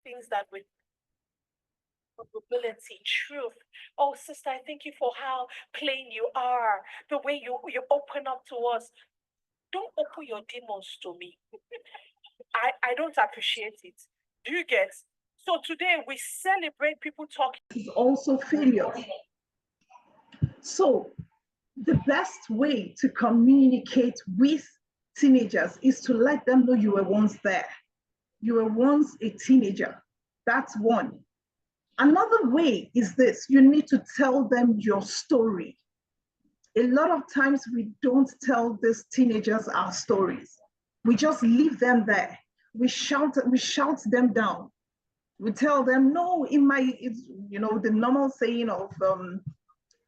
things that with vulnerability, truth. Oh, sister, I thank you for how plain you are, the way you open up to us. Don't open your demons to me. I don't appreciate it. Do you get? So today we celebrate people talking. Is also failure. So the best way to communicate with teenagers is to let them know you were once there. You were once a teenager. That's one. Another way is this: you need to tell them your story. A lot of times we don't tell these teenagers our stories. We just leave them there. We shout them down. We tell them, no, it's, the normal saying of,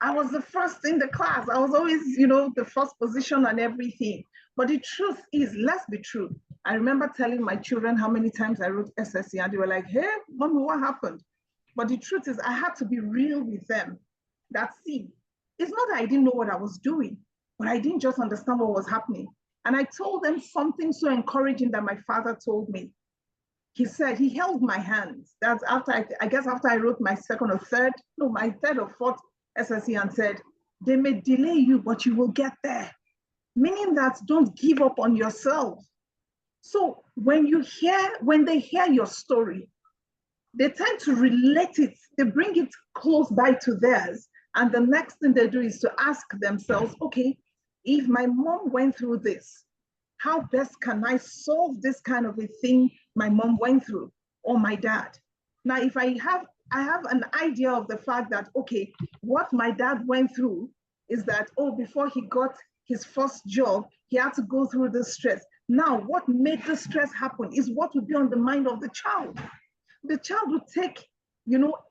I was the first in the class. I was always, the first position and everything. But the truth is, let's be true. I remember telling my children how many times I wrote SSC, and they were like, hey, mommy, what happened? But the truth is, I had to be real with them. That, see, it's not that I didn't know what I was doing, but I didn't just understand what was happening. And I told them something so encouraging that my father told me. He said, he held my hands. That's after, I guess after I wrote my third or fourth SSC, and said, they may delay you, but you will get there. Meaning that don't give up on yourself. So when they hear your story, they tend to relate it, they bring it close by to theirs. And the next thing they do is to ask themselves, okay, if my mom went through this, how best can I solve this kind of a thing my mom went through, or my dad? Now, if I have an idea of the fact that, okay, what my dad went through is that, oh, before he got his first job, he had to go through the stress. Now, what made the stress happen is what would be on the mind of the child. The child would take,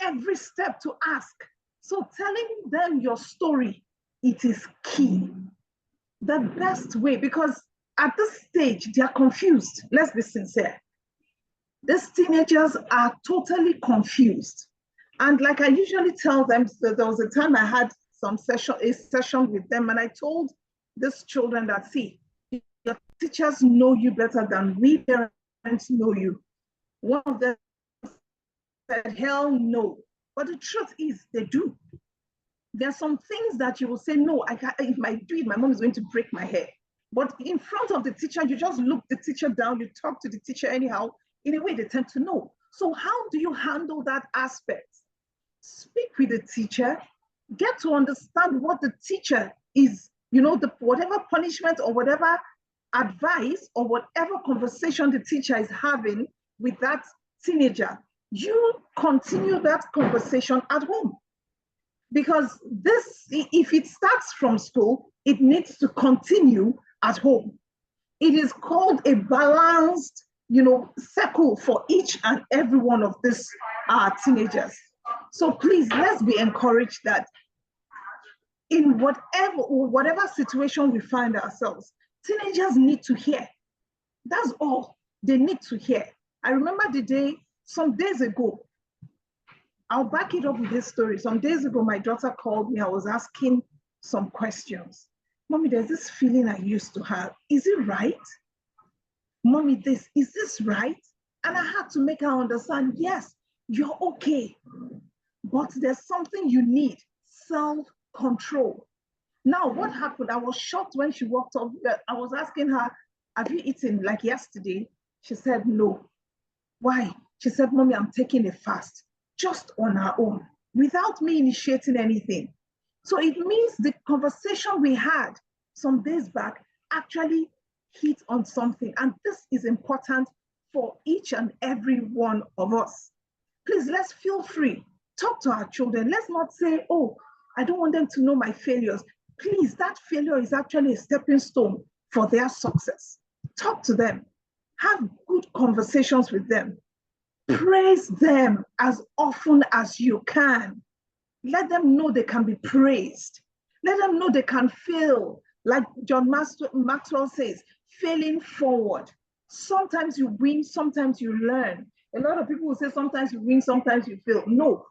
every step to ask. So telling them your story, it is key. The best way, because at this stage, they are confused. Let's be sincere. These teenagers are totally confused. And like I usually tell them, so there was a time I had a session with them, and I told these children that, see, your teachers know you better than we parents know you. One of them said, hell no. But the truth is, they do. There are some things that you will say, no, if I do it, my mom is going to break my hair. But in front of the teacher, you just look the teacher down, you talk to the teacher anyhow. In a way, they tend to know. So how do you handle that aspect? Speak with the teacher, get to understand what the teacher is, whatever punishment or whatever advice or whatever conversation the teacher is having with that teenager. You continue that conversation at home. Because this, if it starts from school, it needs to continue at home. It is called a balanced, circle for each and every one of these teenagers. So please, let's be encouraged that in whatever situation we find ourselves, teenagers need to hear. That's all they need to hear. I remember some days ago, I'll back it up with this story. Some days ago, my daughter called me. I was asking some questions. Mommy, there's this feeling I used to have. Is it right? Mommy, is this right? And I had to make her understand, yes, you're okay. But there's something you need, self-control. Now, what happened? I was shocked when she walked up. I was asking her, have you eaten like yesterday? She said, no. Why? She said, Mommy, I'm taking a fast, just on her own, without me initiating anything. So it means the conversation we had some days back actually hit on something. And this is important for each and every one of us. Please, let's feel free. Talk to our children. Let's not say, oh, I don't want them to know my failures. Please, that failure is actually a stepping stone for their success. Talk to them. Have good conversations with them. Praise them as often as you can. Let them know they can be praised. Let them know they can fail. Like John Maxwell says, failing forward. Sometimes you win, sometimes you learn. A lot of people will say sometimes you win, sometimes you fail. No.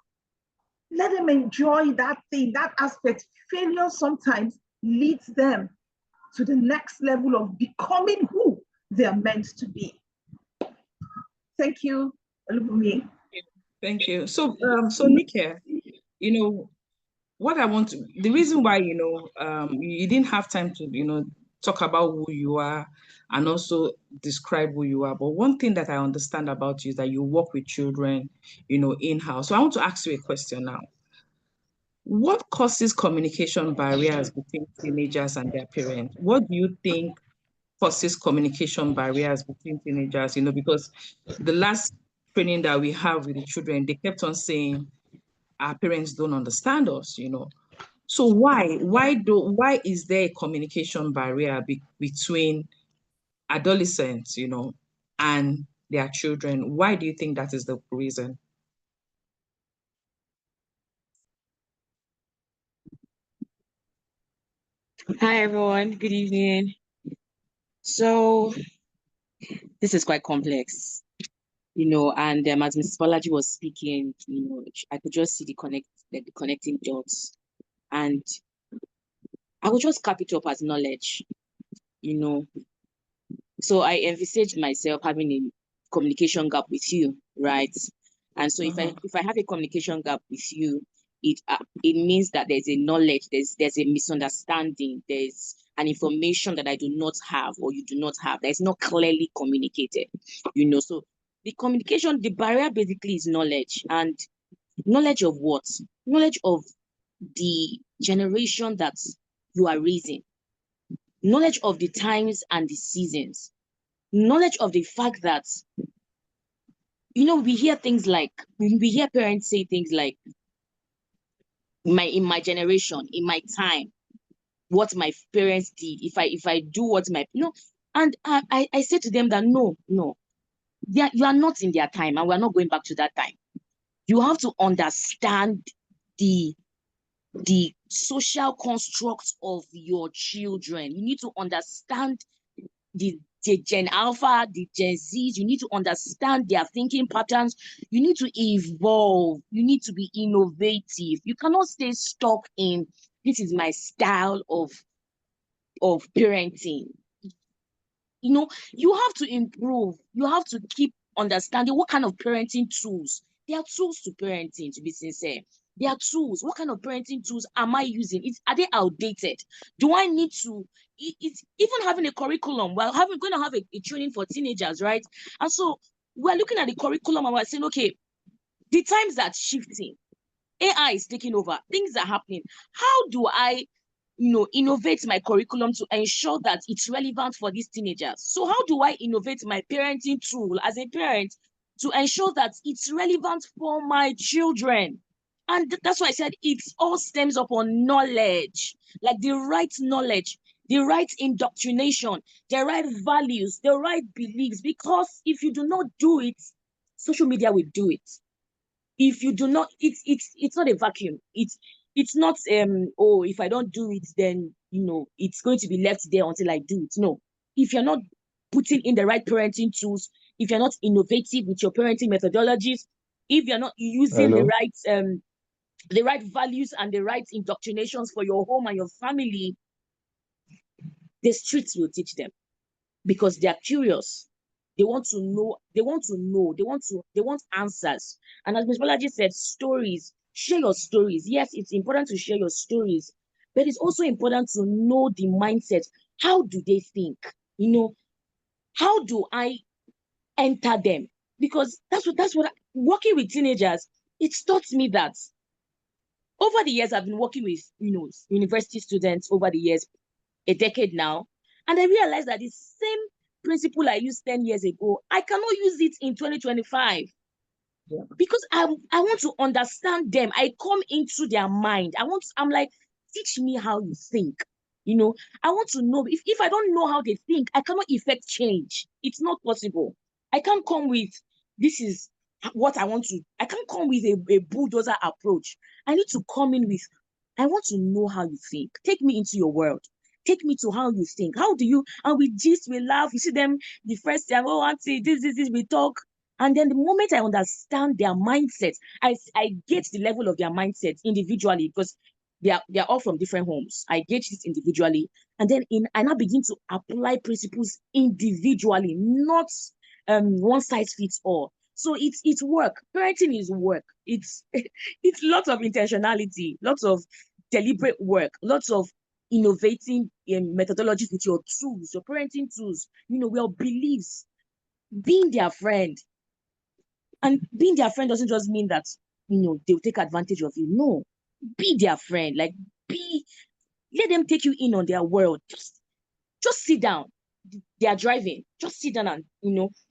Let them enjoy that thing, that aspect. Failure sometimes leads them to the next level of becoming who they are meant to be. Thank you. Olubumi. Thank you. So Nike, you know, what I want to, the reason why, you didn't have time to, talk about who you are and also describe who you are. But one thing that I understand about you is that you work with children, in-house. So I want to ask you a question now. What causes communication barriers between teenagers and their parents? What do you think causes communication barriers between teenagers? Because the last training that we have with the children, they kept on saying our parents don't understand us. So why is there a communication barrier between adolescents, and their children? Why do you think that is the reason? Hi everyone, good evening. So this is quite complex, and as Mrs. Bolaji was speaking, I could just see the connecting dots, and I would just cap it up as knowledge, you know. So I envisaged myself having a communication gap with you, right? And so if I have a communication gap with you, it means that there's a knowledge, there's a misunderstanding, there's an information that I do not have or you do not have that is not clearly communicated, So the barrier basically is knowledge. And knowledge of what? Knowledge of the generation that you are raising, knowledge of the times and the seasons, knowledge of the fact that, we hear things like, we hear parents say things like, in my generation, in my time, what my parents did, if I do what and I say to them that no, you are not in their time, and we're not going back to that time. You have to understand the social constructs of your children. You need to understand the Gen Alpha, the Gen Zs. You need to understand their thinking patterns. You need to evolve. You need to be innovative. You cannot stay stuck in, this is my style of parenting. You have to improve. You have to keep understanding what kind of parenting tools. There are tools to parenting, to be sincere. There are tools. What kind of parenting tools am I using? Are they outdated? Do I need to? It's even having a curriculum. We're going to have a training for teenagers, right? And so we're looking at the curriculum and we're saying, okay, the times are shifting. AI is taking over. Things are happening. How do I innovate my curriculum to ensure that it's relevant for these teenagers? So how do I innovate my parenting tool as a parent to ensure that it's relevant for my children? And that's why I said it all stems upon knowledge, like the right knowledge, the right indoctrination, the right values, the right beliefs. Because if you do not do it, social media will do it. If you do not, it's not a vacuum. It's not oh, if I don't do it, then it's going to be left there until I do it. No. If you're not putting in the right parenting tools, if you're not innovative with your parenting methodologies, if you're not using the right values and the right indoctrinations for your home and your family, the streets will teach them, because they are curious. They want to know. They want answers. And as Ms. Bolaji said, stories. Share your stories. Yes, it's important to share your stories, but it's also important to know the mindset. How do they think? How do I enter them? Because that's what working with teenagers, it's taught me that over the years I've been working with university students over the years, a decade now, and I realized that the same principle I used 10 years ago, I cannot use it in 2025. Yeah. Because I want to understand them. I come into their mind. I'm like, teach me how you think. I want to know. If I don't know how they think, I cannot effect change. It's not possible. I can't come with, this is what I want to. I can't come with a bulldozer approach. I need to come in with, I want to know how you think. Take me into your world. Take me to how you think. How do you, and we gist, we laugh. You see them the first time, oh, auntie, this, we talk. And then the moment I understand their mindset, I get the level of their mindset individually, because they are all from different homes. I get it individually. And then I now begin to apply principles individually, not one size fits all. So it's work. Parenting is work. It's it's lots of intentionality, lots of deliberate work, lots of innovating methodologies with your tools, your parenting tools, your beliefs, being their friend. And being their friend doesn't just mean that, they'll take advantage of you. No, be their friend. Like, let them take you in on their world. Just sit down. They are driving. Just sit down and,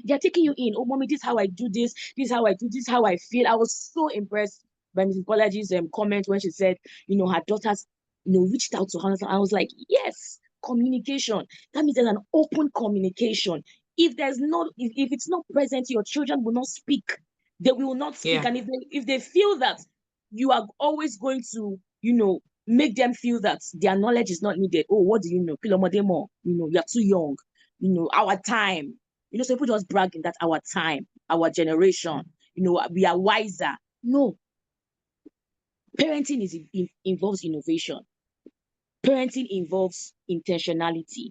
they're taking you in. Oh, mommy, this is how I do this. This is how I do this, how I feel. I was so impressed by Mrs. Bolaji's comment when she said, her daughters, reached out to her. I was like, yes, communication. That means there's an open communication. If it's not present, your children will not speak. They will not speak. Yeah. And if they feel that you are always going to, make them feel that their knowledge is not needed. Oh, what do you know? Kilomodemo, you're too young. Our time. So people just brag in that our time, our generation, we are wiser. No. Parenting involves innovation. Parenting involves intentionality.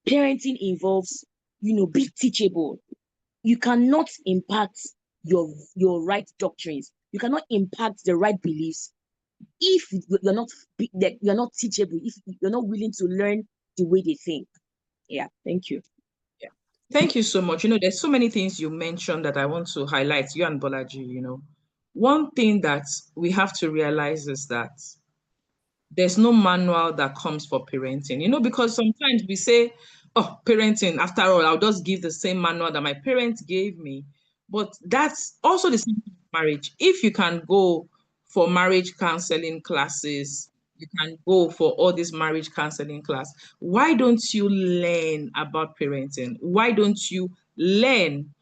Parenting involves, be teachable. You cannot impact your right doctrines. You cannot impact the right beliefs if you're not teachable, if you're not willing to learn the way they think. Yeah, thank you. Yeah. Thank you so much. There's so many things you mentioned that I want to highlight, you and Bolaji. One thing that we have to realize is that there's no manual that comes for parenting, because sometimes we say, oh, parenting, after all, I'll just give the same manual that my parents gave me. But that's also the same thing with marriage. If you can go for marriage counseling classes, you can go for all this marriage counseling class. Why don't you learn about parenting? Why don't you learn?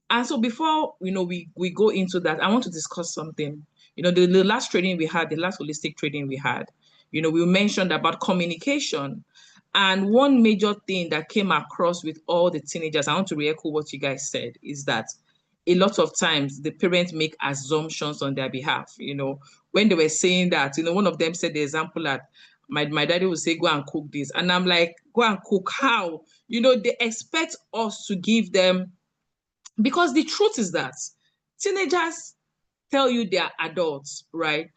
And so before we go into that, I want to discuss something. The last training we had, the last holistic training we had, we mentioned about communication. And one major thing that came across with all the teenagers, I want to re-echo what you guys said, is that a lot of times the parents make assumptions on their behalf. When they were saying that, one of them said the example that my daddy would say, go and cook this. And I'm like, go and cook how? They expect us to give them, because the truth is that teenagers tell you they are adults, right?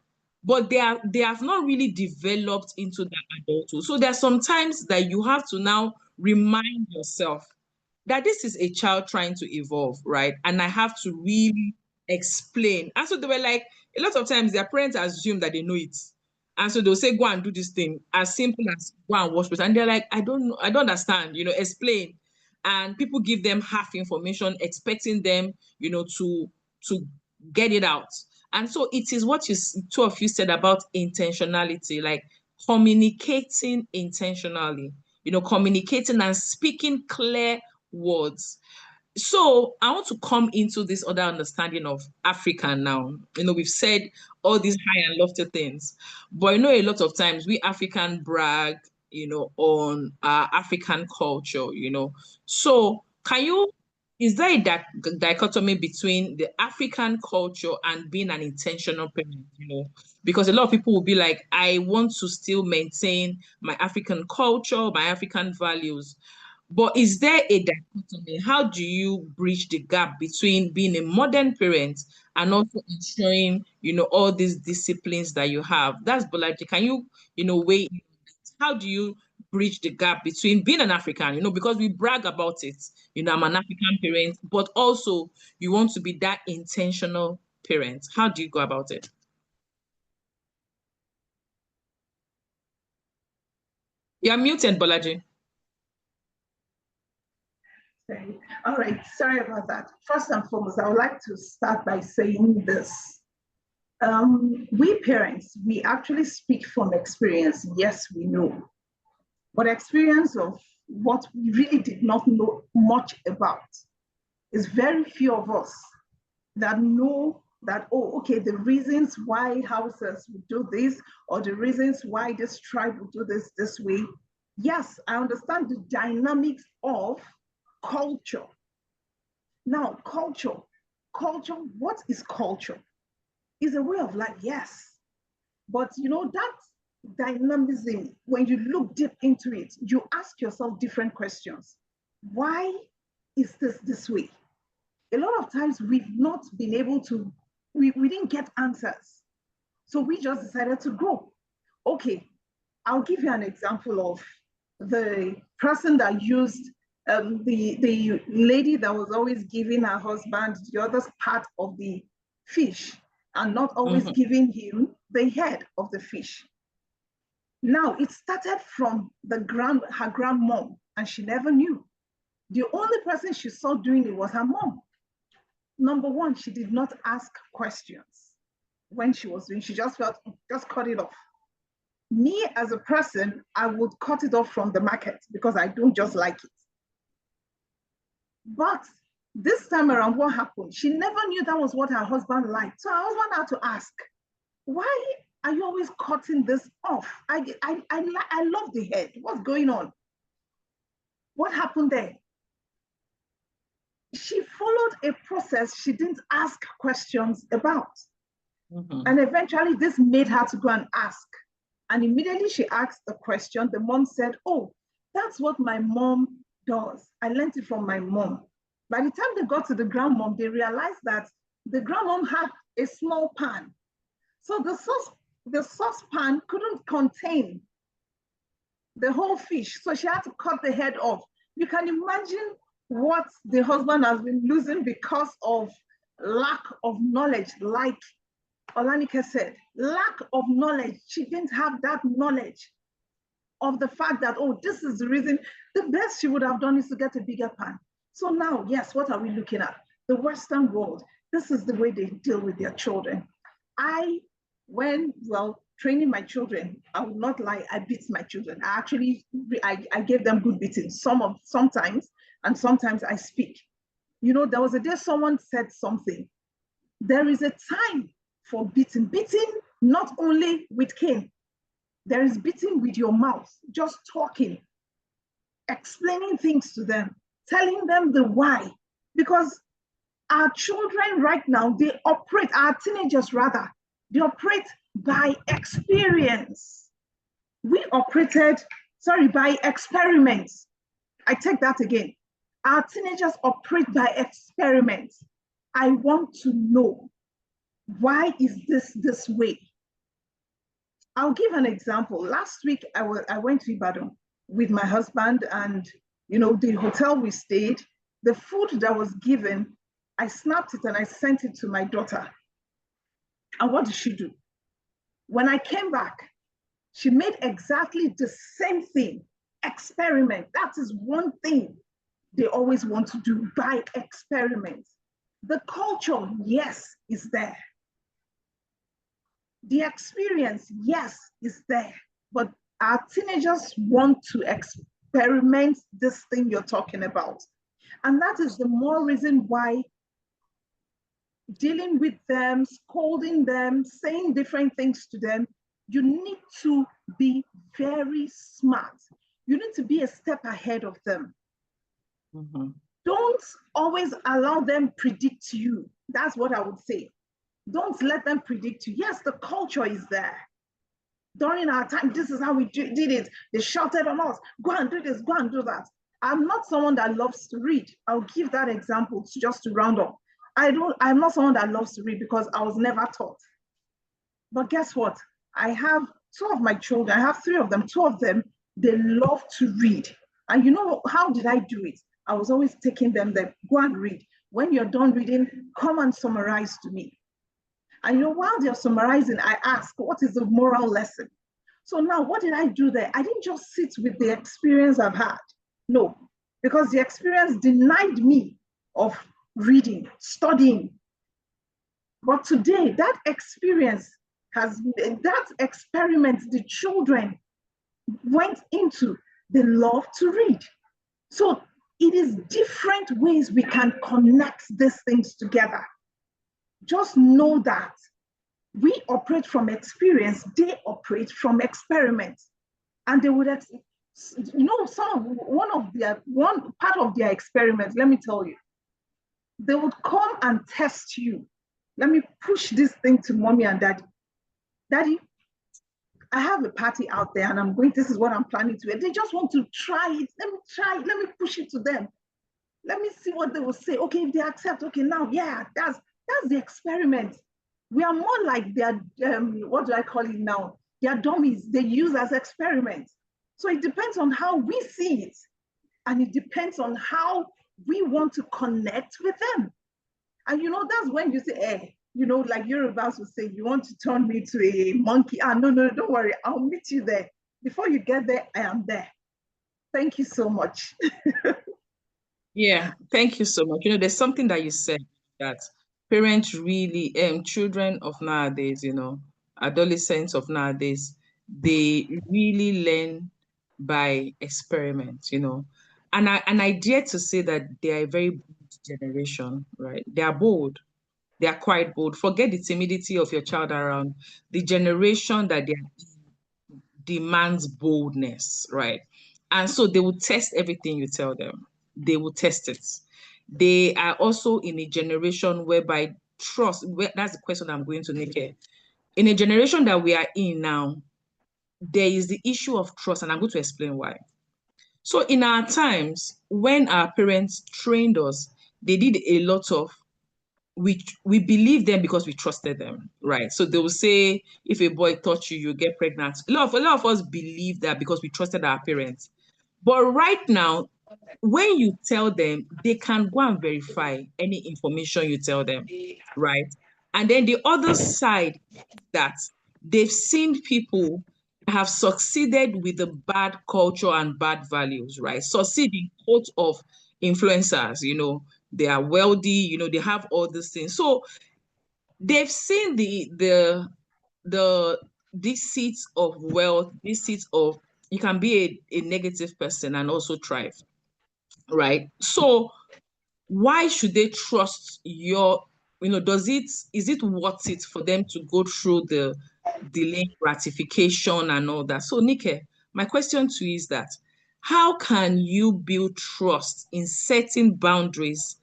But they have not really developed into that adulthood. So there's sometimes that you have to now remind yourself that this is a child trying to evolve, right? And I have to really explain. And so they were like, a lot of times their parents assume that they know it. And so they'll say, go and do this thing, as simple as go and wash plates. And they're like, I don't know, I don't understand, explain. And people give them half information, expecting them, to get it out. And so it is what two of you said about intentionality, like communicating intentionally, communicating and speaking clear words. So I want to come into this other understanding of Africa now. We've said all these high and lofty things, but a lot of times we African brag, on our African culture. So is there a dichotomy between the African culture and being an intentional parent? Because a lot of people will be like, I want to still maintain my African culture, my African values. But is there a dichotomy? How do you bridge the gap between being a modern parent and also ensuring, all these disciplines that you have? That's Bolaji. Can you, weigh in on that? How do you bridge the gap between being an African, because we brag about it, I'm an African parent, but also you want to be that intentional parent. How do you go about it? You're muted, Bolaji. Okay. All right, sorry about that. First and foremost, I would like to start by saying this. We parents, we actually speak from experience. Yes, we know. But experience of what we really did not know much about is very few of us that know that, oh, okay, the reasons why houses would do this, or the reasons why this tribe would do this way. Yes, I understand the dynamics of culture. Now, culture, what is culture? Is a way of life, yes. But that dynamism, when you look deep into it, you ask yourself different questions. Why is this way? a lot of times we've not been able to, we didn't get answers. So we just decided to grow. Okay, I'll give you an example of the person that used the lady that was always giving her husband the other part of the fish and not always giving him the head of the fish. Now it started from her grandmom, and she never knew. The only person she saw doing it was her mom. Number one, she did not ask questions when she was doing. She just felt, just cut it off. Me as a person, I would cut it off from the market because I don't just like it. But this time around, what happened? She never knew that was what her husband liked. So her husband had to ask, why are you always cutting this off? I love the head. What's going on? What happened there? She followed a process she didn't ask questions about. And eventually this made her to go and ask. And immediately she asked the question, the mom said, oh, that's what my mom does. I learned it from my mom. By the time they got to the grandmom, they realized that the grandmom had a small pan. So the saucepan couldn't contain the whole fish. So she had to cut the head off. You can imagine what the husband has been losing because of lack of knowledge, like Olanike said, lack of knowledge. She didn't have that knowledge of the fact that, oh, this is the reason. The best she would have done is to get a bigger pan. So now, yes, what are we looking at? The Western world. This is the way they deal with their children. When training my children, I would not lie, I beat my children. I gave them good beatings, sometimes, and sometimes I speak. You know, there was a day someone said something. There is a time for beating. Beating not only with cane, there is beating with your mouth, just talking, explaining things to them, telling them the why. Because our children right now, our teenagers rather, they operate by experience. We operated, by experiments. I take that again. Our teenagers operate by experiments. I want to know, why is this way? I'll give an example. Last week, I went to Ibadan with my husband, and the hotel we stayed, the food that was given, I snapped it and I sent it to my daughter. And what did she do? When I came back, she made exactly the same thing. Experiment. That is one thing they always want to do, by experiment. The culture, yes, is there. The experience, yes, is there. But our teenagers want to experiment this thing you're talking about. And that is the more reason why dealing with them, scolding them, saying different things to them, you need to be very smart. You need to be a step ahead of them. Don't always allow them predict you. That's what I would say. Don't let them predict you. Yes, the culture is there. During our time, this is how we did it. They shouted on us, go and do this, go and do that. I'm not someone that loves to read. I'll give that example just to round up. I'm not someone that loves to read because I was never taught. But guess what? I have two of my children, I have three of them, two of them, they love to read. And you know, how did I do it? I was always taking them there, go and read. When you're done reading, come and summarize to me. And while they're summarizing, I ask, what is the moral lesson? So now, what did I do there? I didn't just sit with the experience I've had. No, because the experience denied me of reading, studying. But today, that experience that experiment the children went into, they love to read. So it is different ways we can connect these things together. Just know that we operate from experience, they operate from experiments. And they would, one part of their experiments, let me tell you, they would come and test you. Let me push this thing to mommy and daddy. Daddy, I have a party out there and this is what I'm planning to do. They just want to try it. Let me push it to them. Let me see what they will say. Okay, if they accept, okay, now, yeah, that's the experiment. We are more like their, what do I call it now? Their dummies, they use as experiments. So it depends on how we see it. And it depends on how we want to connect with them. And that's when you say, hey, like Yorubas would say, you want to turn me to a monkey. No, no, don't worry. I'll meet you there. Before you get there, I am there. Thank you so much. Yeah, thank you so much. There's something that you said that parents really, children of nowadays, adolescents of nowadays, they really learn by experiment, And I dare to say that they are a very bold generation, right? They are bold. They are quite bold. Forget the timidity of your child around. The generation that they are demands boldness, right? And so they will test everything you tell them. They will test it. They are also in a generation whereby trust, that's the question I'm going to make here. In a generation that we are in now, there is the issue of trust, and I'm going to explain why. So in our times, when our parents trained us, they did a lot of we believe them because we trusted them, right? So they will say, if a boy touch you, you get pregnant. A lot of us believe that because we trusted our parents. But right now, when you tell them, they can go and verify any information you tell them, right? And then the other side that they've seen people have succeeded with the bad culture and bad values, right? Succeed in quote of influencers, they are wealthy, they have all these things. So they've seen the these seeds of wealth, these seeds of you can be a negative person and also thrive, right? So why should they trust your, is it worth it for them to go through the delay gratification and all that? So Nike, my question to you is that how can you build trust in setting boundaries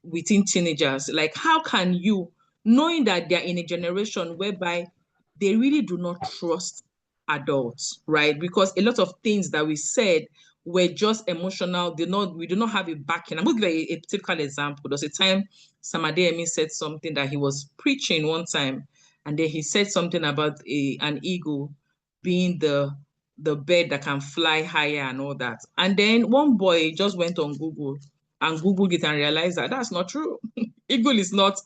within teenagers? Like, how can you, knowing that they're in a generation whereby they really do not trust adults, right? Because a lot of things that we said were just emotional. We do not have a backing. I'm going to give a typical example. There was a time Sam Adeyemi said something that he was preaching one time, and then he said something about an eagle being the bird that can fly higher and all that. And then one boy just went on Google and Googled it and realized that that's not true. Eagle is not.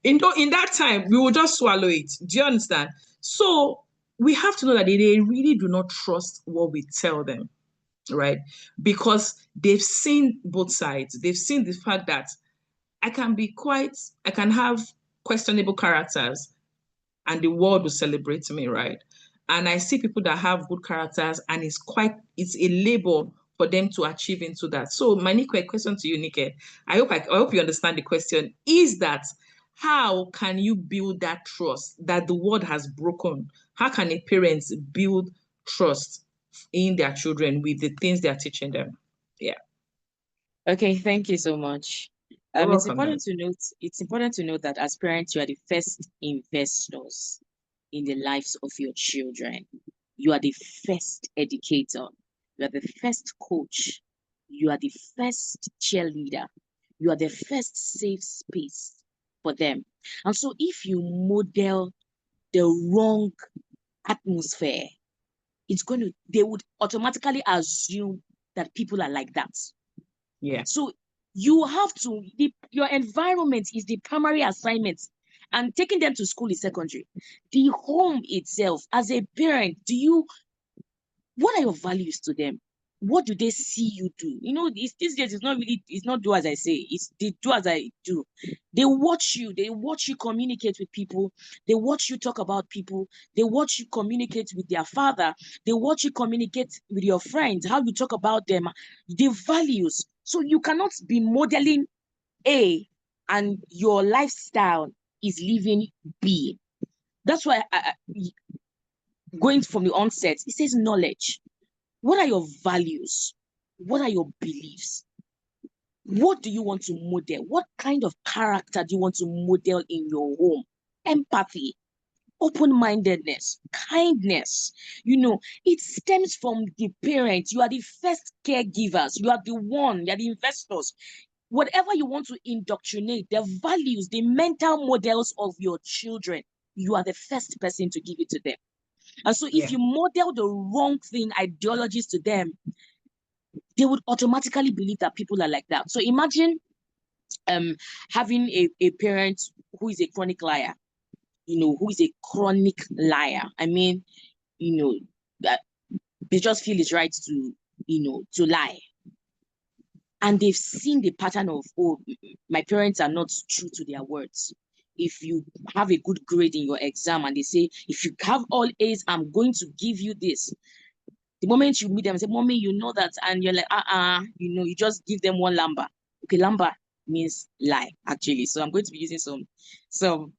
In that time, we will just swallow it. Do you understand? So we have to know that they really do not trust what we tell them, right? Because they've seen both sides. They've seen the fact that I can have questionable characters and the world will celebrate me, right? And I see people that have good characters and it's a labor for them to achieve into that. So my question to you, Nike, I hope you understand the question, is that how can you build that trust that the world has broken? How can a parent build trust in their children with the things they are teaching them? Yeah. Okay, thank you so much. You're It's welcome. important to note. It's important to note that as parents, you are the first investors in the lives of your children. You are the first educator. You are the first coach. You are the first cheerleader. You are the first safe space for them. And so, if you model the wrong atmosphere, they would automatically assume that people are like that. Yeah. So you have to, your environment is the primary assignment, and taking them to school is secondary. The home itself, as a parent, what are your values to them? What do they see you do? These days it's not do as I say, it's they do as I do. They watch you communicate with people, they watch you talk about people, they watch you communicate with their father, they watch you communicate with your friends, how you talk about them, the values. So you cannot be modeling A and your lifestyle is living B. That's why going from the onset, it says knowledge. What are your values? What are your beliefs? What do you want to model? What kind of character do you want to model in your home? Empathy, open-mindedness, kindness. It stems from the parents. You are the first caregivers. You are the investors. whatever you want to indoctrinate, the values, the mental models of your children, you are the first person to give it to them. And so if you model the wrong thing, ideologies to them, they would automatically believe that people are like that. So imagine having a parent who is a chronic liar, who is a chronic liar. I mean, that they just feel it's right to, to lie. And they've seen the pattern of, oh, my parents are not true to their words. If you have a good grade in your exam and they say, if you have all A's, I'm going to give you this. The moment you meet them and say, Mommy, you know that, and you're like, you just give them one lamba. Okay, lamba means lie, actually. So I'm going to be using some so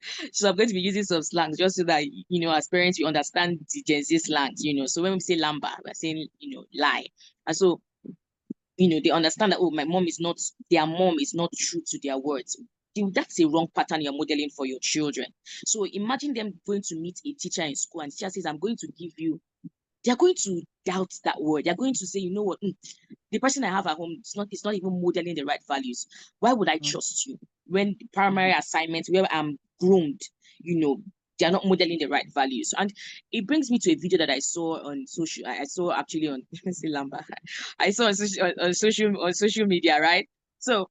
I'm going to be using some slangs just so that, as parents, we understand the Gen Z slangs, So when we say lamba, we're saying, lie. And so, they understand that, oh, their mom is not true to their words. That's a wrong pattern you're modeling for your children. So imagine them going to meet a teacher in school and teacher says, I'm going to give you. They're going to doubt that word. They're going to say, you know what, the person I have at home it's not even modeling the right values. Why would I trust you when the primary assignment where I'm groomed, they're not modeling the right values? And it brings me to a video that I saw on social. I saw actually on I saw on social media, right? So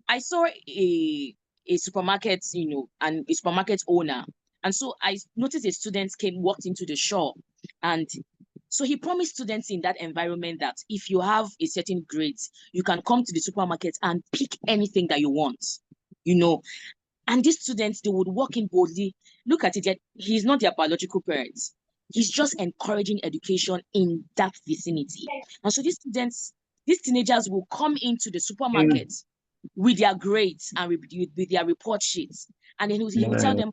I saw a supermarket, and a supermarket owner. And so I noticed a student walked into the shop, and so he promised students in that environment that if you have a certain grade, you can come to the supermarket and pick anything that you want, And these students, they would walk in boldly. Look at it, he's not their biological parents. He's just encouraging education in that vicinity. And so these teenagers will come into the supermarket with their grades and with their report sheets. And then he will tell them,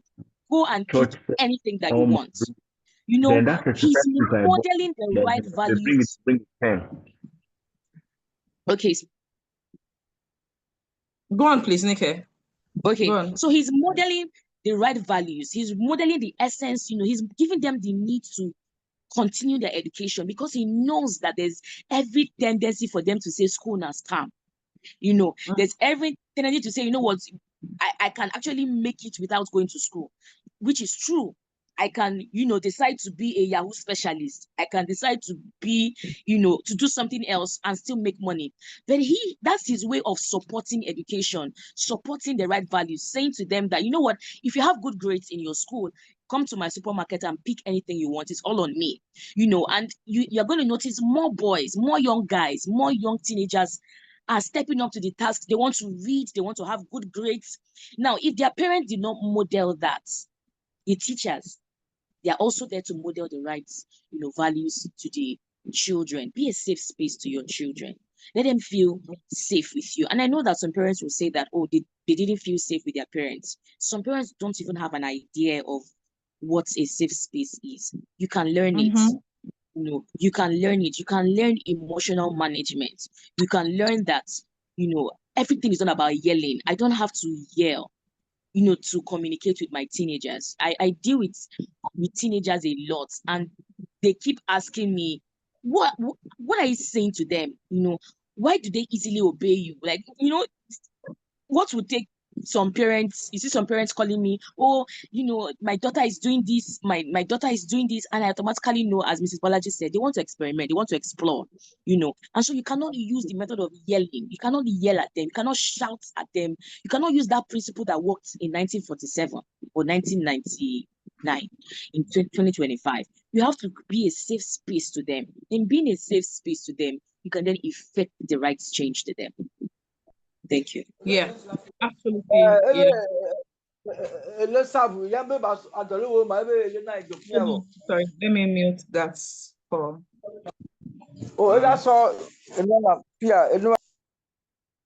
go and pick anything that you want. He's modeling the right values. Okay. Go on, please, Nike. Okay. So he's modeling the right values. He's modeling the essence, he's giving them the need to continue their education because he knows that there's every tendency for them to say school na scam. There's every tendency to say, you know what, I can actually make it without going to school, which is true. I can, decide to be a Yahoo specialist. I can decide to be, to do something else and still make money. But that's his way of supporting education, supporting the right values, saying to them that, you know what, if you have good grades in your school, come to my supermarket and pick anything you want. It's all on me, and you're going to notice more boys, more young guys, more young teenagers are stepping up to the task. They want to read, they want to have good grades. Now, if their parents did not model that, the teachers, they are also there to model the right, values to the children. Be a safe space to your children. Let them feel safe with you. And I know that some parents will say that, oh, they didn't feel safe with their parents. Some parents don't even have an idea of what a safe space is. You can learn it. You can learn it. You can learn emotional management. You can learn that, everything is not about yelling. I don't have to yell, to communicate with my teenagers. I deal with teenagers a lot, and they keep asking me, what are you saying to them? Why do they easily obey you? Like, what would take some parents, you see some parents calling me, oh, my daughter is doing this, my daughter is doing this, and I automatically know, as Mrs. Balaji said, they want to experiment, they want to explore, and so you cannot use the method of yelling. You cannot yell at them, you cannot shout at them, you cannot use that principle that worked in 1947 or 1999 in 2025. You have to be a safe space to them. In being a safe space to them, you can then effect the right change to them. Thank you. Yeah, absolutely. Yeah. Sorry, Let me mute that for.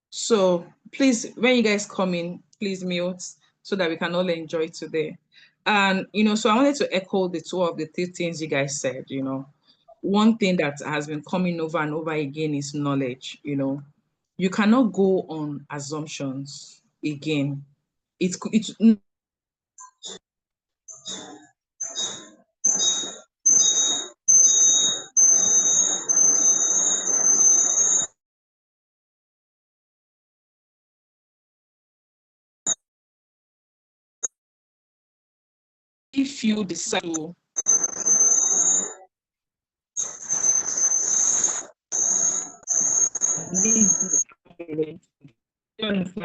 So please, when you guys come in, please mute so that we can all enjoy today. And so I wanted to echo the two of the three things you guys said. One thing that has been coming over and over again is knowledge. You cannot go on assumptions again. It's if you decide to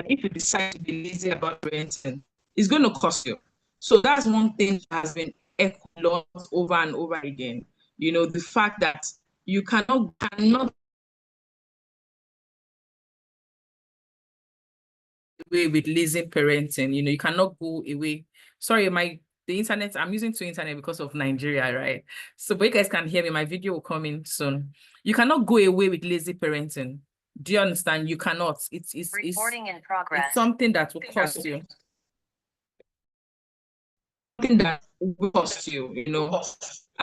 if you decide to be lazy about parenting, it's going to cost you. So that's one thing that has been echoed over and over again. You know, the fact that you cannot away with lazy parenting. You know, you cannot go away. Sorry, the internet, I'm using two internet because of Nigeria, right? So, but you guys can hear me. My video will come in soon. You cannot go away with lazy parenting. Do you understand? You cannot. It's recording in progress. It's something that will cost you. Something that will cost you, you know.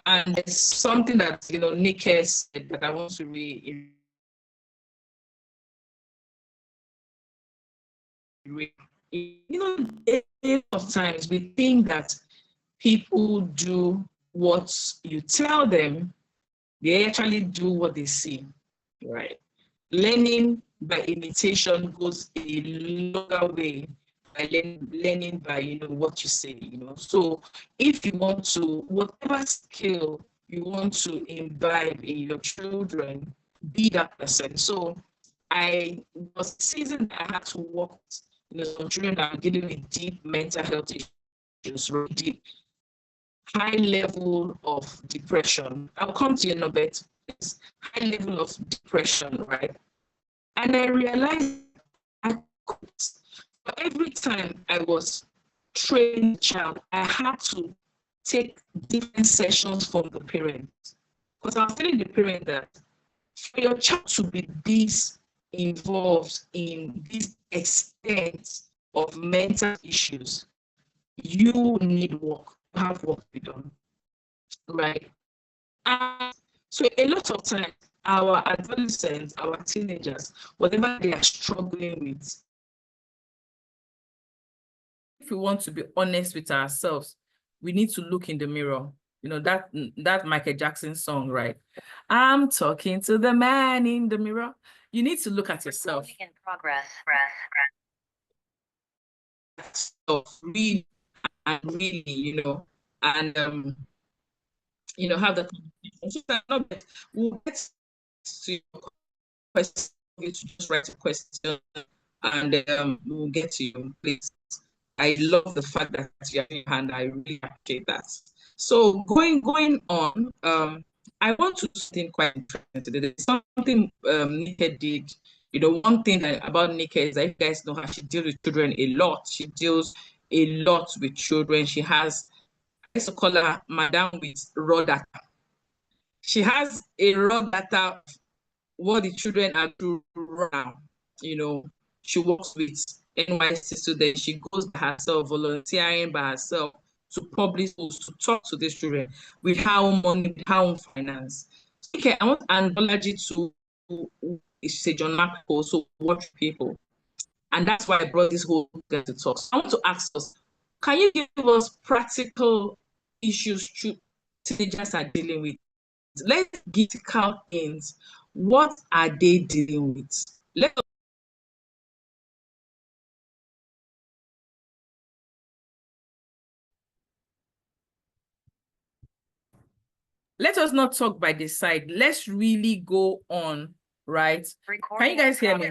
And it's something that, you know, Nick said that I want to you know, a lot of times we think that people do what you tell them, they actually do what they see, right? Learning by imitation goes a longer way by learning by, you know, what you say, you know. So if you want to, whatever skill you want to imbibe in your children, be that person. So I was season that I had to work with, you know, some children that are dealing with deep mental health issues, really deep, high level of depression. I'll come to you in a bit. It's high level of depression, right? And I realized I could, for every time I was training the child, I had to take different sessions from the parents. Because I was telling the parent that for your child to be this involved in this extent of mental issues, you need work, you have work to be done, right? And so a lot of times, our adolescents, our teenagers, whatever they are struggling with, if we want to be honest with ourselves, we need to look in the mirror. You know, that Michael Jackson song, right? I'm talking to the man in the mirror. You need to look at yourself. In progress. So read and really, you know, and you know, have the conversation. We'll get to your question, you to just write a question, and we'll get to you, please. I love the fact that you're in your hand. I really appreciate that. So going on, I want to do something quite interesting today. There's something Nika did. You know, one thing about Nika is that you guys know how she deals with children a lot. She deals a lot with children. She has, I used to call her Madame with raw data. She has a raw data of what the children are doing now. You know, she works with NYC students. She goes by herself, volunteering by herself to public schools to talk to these children with her own money, with her own finance. Okay, I want Anthology to say John Mark also watch people. And that's why I brought this whole thing to talk. So I want to ask us, can you give us practical issues teenagers are dealing with? Let's get count ins. What are they dealing with? Let us not talk by the side. Let's really go on, right? Can you guys hear me?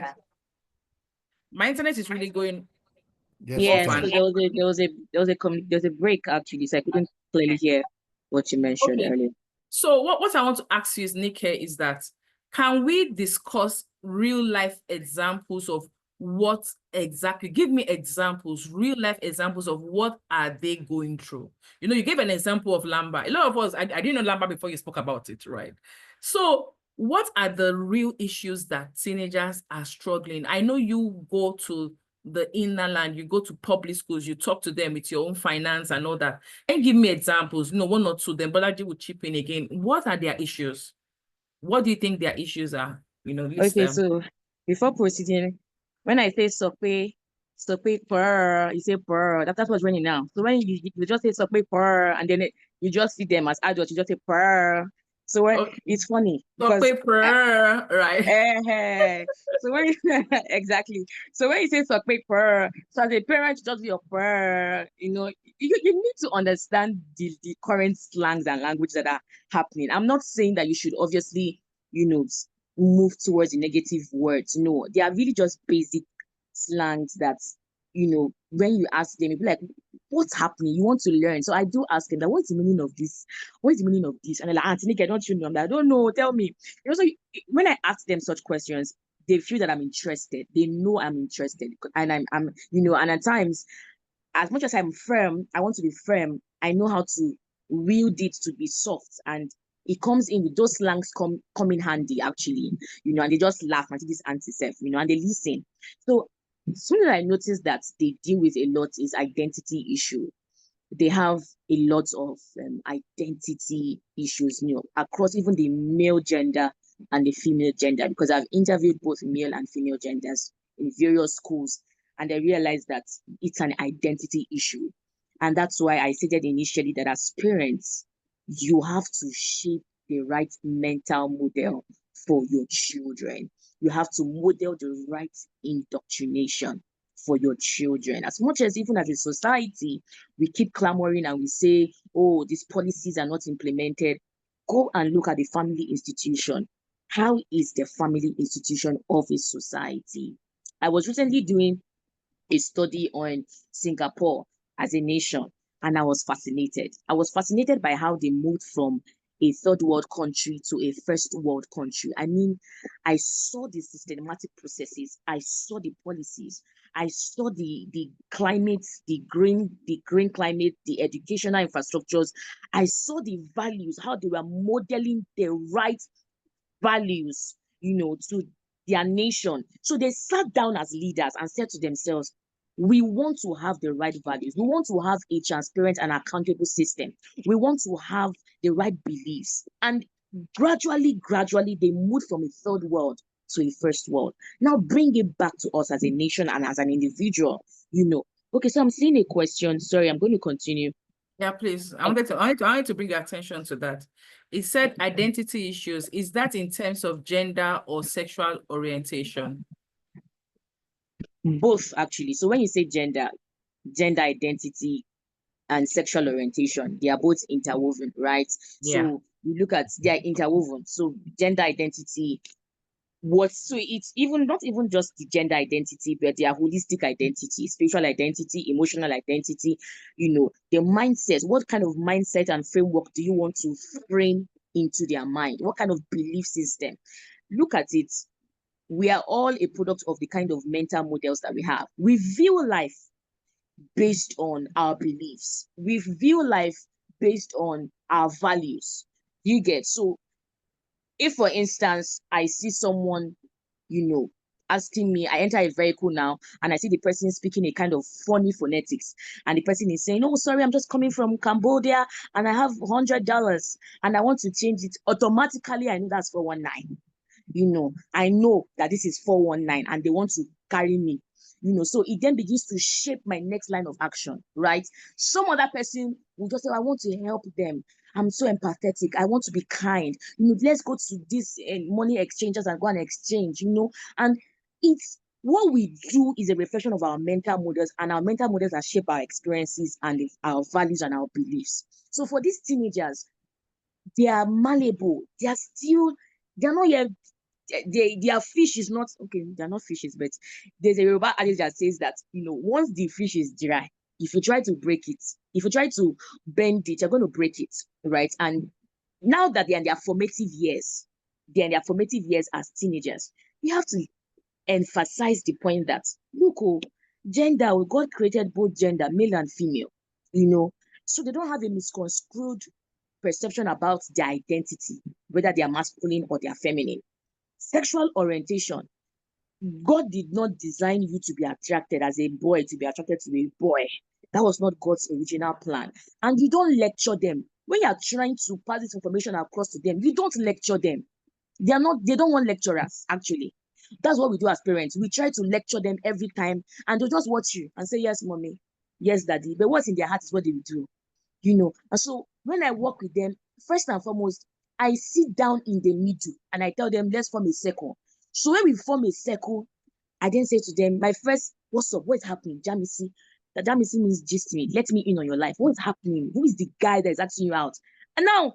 My internet is really going. Yes, so there was a break actually, so I couldn't clearly hear what you mentioned earlier. So what I want to ask you is, Nick, is that can we discuss real life examples of what exactly, give me examples, real life examples of what are they going through? You know, you gave an example of Lamba. A lot of us, I didn't know Lamba before you spoke about it, right? So what are the real issues that teenagers are struggling? I know you go to the inner land, you go to public schools, you talk to them with your own finance and all that. And give me examples, you know, one or two, then Bolaji will chip in again. What are their issues? What do you think their issues are? You know, list Okay, them. so before proceeding, when I say sope per, you say per, that's what's running now. So when you just say sope per, and then you just see them as adults, you just say per. So Okay. it's funny So because paper, right? so when exactly. So when you say so paper, so as a parent, just your prayer, you need to understand the current slangs and language that are happening. I'm not saying that you should obviously, move towards the negative words. No, they are really just basic slangs that, when you ask them, you'll be like, what's happening? You want to learn. So I do ask them that what's the meaning of this? What's the meaning of this? And they're like, Auntie Nick, don't you know? I'm like, I don't know. Tell me. So when I ask them such questions, they feel that I'm interested. They know I'm interested. And and at times, as much as I'm firm, I want to be firm. I know how to wield it to be soft. And it comes in with those slangs come in handy, actually, and they just laugh at this auntie self, and they listen. So something that I noticed that they deal with a lot is identity issue. They have a lot of identity issues, across even the male gender and the female gender, because I've interviewed both male and female genders in various schools, and I realized that it's an identity issue. And that's why I stated initially that as parents, you have to shape the right mental model for your children. You have to model the right indoctrination for your children. As much as even as a society, we keep clamoring and we say, oh, these policies are not implemented. Go and look at the family institution. How is the family institution of a society? I was recently doing a study on Singapore as a nation, and I was fascinated. I was fascinated by how they moved from a third world country to a first world country. I mean, I saw the systematic processes, I saw the policies, I saw the climate, the green climate, the educational infrastructures. I saw the values, how they were modeling the right values, to their nation. So they sat down as leaders and said to themselves, we want to have the right values. We want to have a transparent and accountable system. We want to have the right beliefs. And gradually, they moved from a third world to a first world. Now bring it back to us as a nation and as an individual. Okay, so I'm seeing a question. Sorry, I'm going to continue. Yeah, please. I wanted to bring your attention to that. It said identity issues. Is that in terms of gender or sexual orientation? Both, actually. So when you say gender identity and sexual orientation, they are both interwoven, right? Yeah. So you look at, they are interwoven. So gender identity, so it's even not even just the gender identity, but their holistic identity, spiritual identity, emotional identity, the mindset. What kind of mindset and framework do you want to frame into their mind? What kind of belief system? Look at it. We are all a product of the kind of mental models that we have. We view life based on our beliefs. We view life based on our values. You get? So if, for instance, I see someone, asking me, I enter a vehicle now and I see the person speaking a kind of funny phonetics, and the person is saying, oh, sorry, I'm just coming from Cambodia and I have $100 and I want to change it. Automatically, I know that's 419. I know that this is 419 and they want to carry me. So it then begins to shape my next line of action, right? Some other person will just say, I want to help them. I'm so empathetic. I want to be kind. Let's go to this money exchangers and go and exchange, and it's what we do is a reflection of our mental models, and our mental models are shaped by our experiences and our values and our beliefs. So for these teenagers, they are malleable. They're not yet, their fish is not, okay, they're not fishes, but there's a Yoruba adage that says that, once the fish is dry, if you try to break it, if you try to bend it, you're going to break it, right? And now that they're in their formative years, as teenagers, we have to emphasize the point that, look, gender, God created both gender, male and female, so they don't have a misconstrued perception about their identity, whether they are masculine or they are feminine. Sexual orientation, God did not design you to be attracted as a boy, to be attracted to a boy. That was not God's original plan. And you don't lecture them. When you are trying to pass this information across to them, you don't lecture them. They don't want lecturers, actually. That's what we do as parents. We try to lecture them every time, and they'll just watch you and say, yes, mommy, yes, daddy. But what's in their heart is what they will do. And so when I work with them, first and foremost, I sit down in the middle and I tell them, let's form a circle. So when we form a circle, I then say to them, my first, what's up? What's happening? Jamisi. That Jamisi means gist me. Let me in on your life. What's happening? Who is the guy that is asking you out? And now,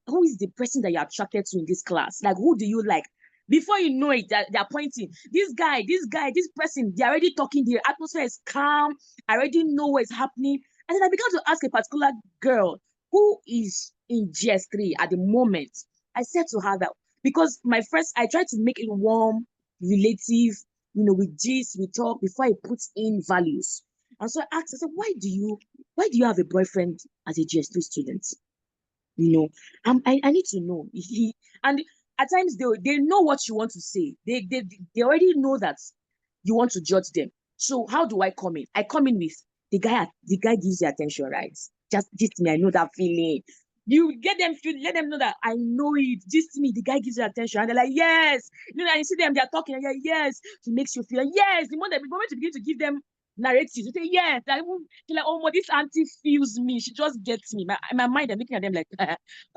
who is the person that you're attracted to in this class? Like, who do you like? Before you know it, they're pointing. This guy, this person, they're already talking. The atmosphere is calm. I already know what's happening. And then I began to ask a particular girl who is in GS3 at the moment. I said to her that because I tried to make it warm, relative, with gist, we talk before I put in values. And so I asked, I said, why do you have a boyfriend as a GS3 student? I need to know. And at times they know what you want to say. They already know that you want to judge them. So how do I come in? I come in with the guy gives you attention, right? Just me, I know that feeling. You let them know that I know it. Just me, the guy gives you attention, and they're like, yes. And you see them, they're talking, and you're like, yes. He makes you feel yes. The moment you begin to give them narratives, you say yes. They're like, oh, this auntie feels me. She just gets me. My mind, I'm looking at them like,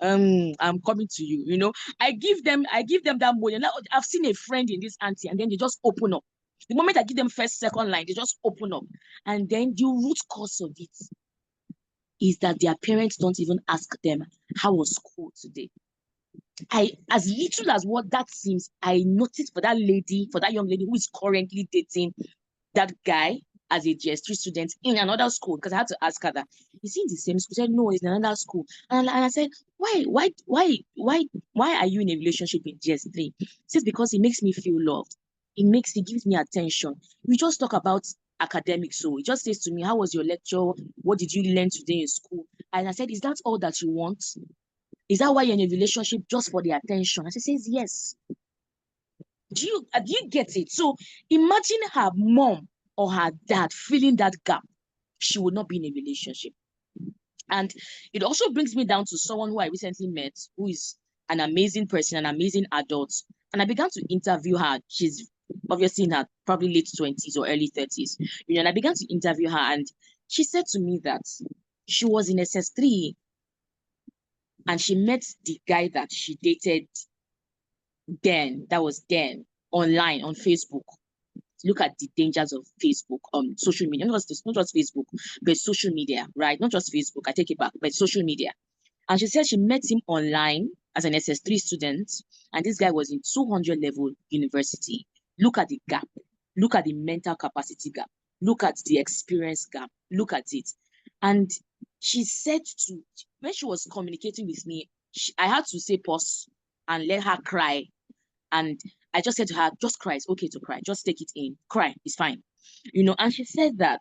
I'm coming to you. I give them that money. Now, I've seen a friend in this auntie, and then they just open up. The moment I give them first, second line, they just open up. And then the root cause of it is that their parents don't even ask them, how was school today? As little as what that seems, I noticed for that young lady who is currently dating that guy as a GS3 student in another school, because I had to ask her that, is he in the same school? She said, no, he's in another school. And I said, why are you in a relationship with GS3? She says, because he makes me feel loved. He gives me attention. We just talk about academics. So he just says to me, how was your lecture? What did you learn today in school? And I said, is that all that you want? Is that why you're in a relationship, just for the attention? And she says, yes. Do you get it? So imagine her mom or her dad filling that gap. She would not be in a relationship. And it also brings me down to someone who I recently met, who is an amazing person, an amazing adult. And I began to interview her. She's obviously in her probably late 20s or early 30s. And I began to interview her, and she said to me that she was in SS3 and she met the guy that she dated online on Facebook. Look at the dangers of Facebook, social media, not just Facebook, but social media, right? Not just Facebook, I take it back, but social media. And she said she met him online as an SS3 student, and this guy was in 200 level university. Look at the gap. Look at the mental capacity gap. Look at the experience gap. Look at it. And she said when she was communicating with me, I had to say pause and let her cry. And I just said to her, just cry. It's okay to cry. Just take it in. Cry. It's fine. And she said that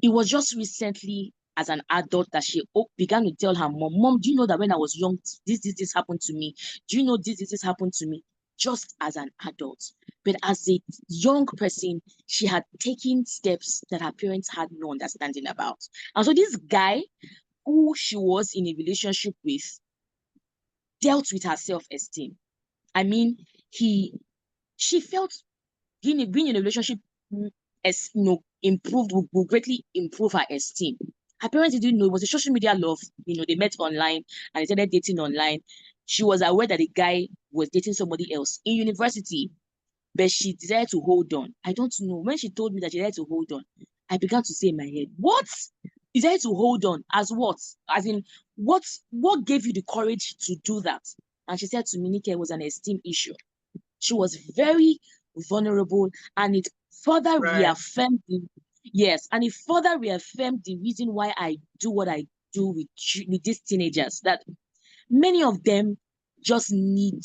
it was just recently as an adult that she began to tell her mom, do you know that when I was young, this happened to me? Do you know this happened to me? Just as an adult. But as a young person, she had taken steps that her parents had no understanding about. And so this guy who she was in a relationship with dealt with her self-esteem. I mean, she felt being in a relationship will greatly improve her esteem. Her parents didn't know. It was a social media love. They met online and they started dating online. She was aware that the guy was dating somebody else in university, but she decided to hold on. I don't know. When she told me that she decided to hold on, I began to say in my head, what? Decided to hold on as what? As in, what gave you the courage to do that? And she said to me, Nike, it was an esteem issue. She was very vulnerable, and it further reaffirmed the reason why I do what I do with these teenagers, that many of them just need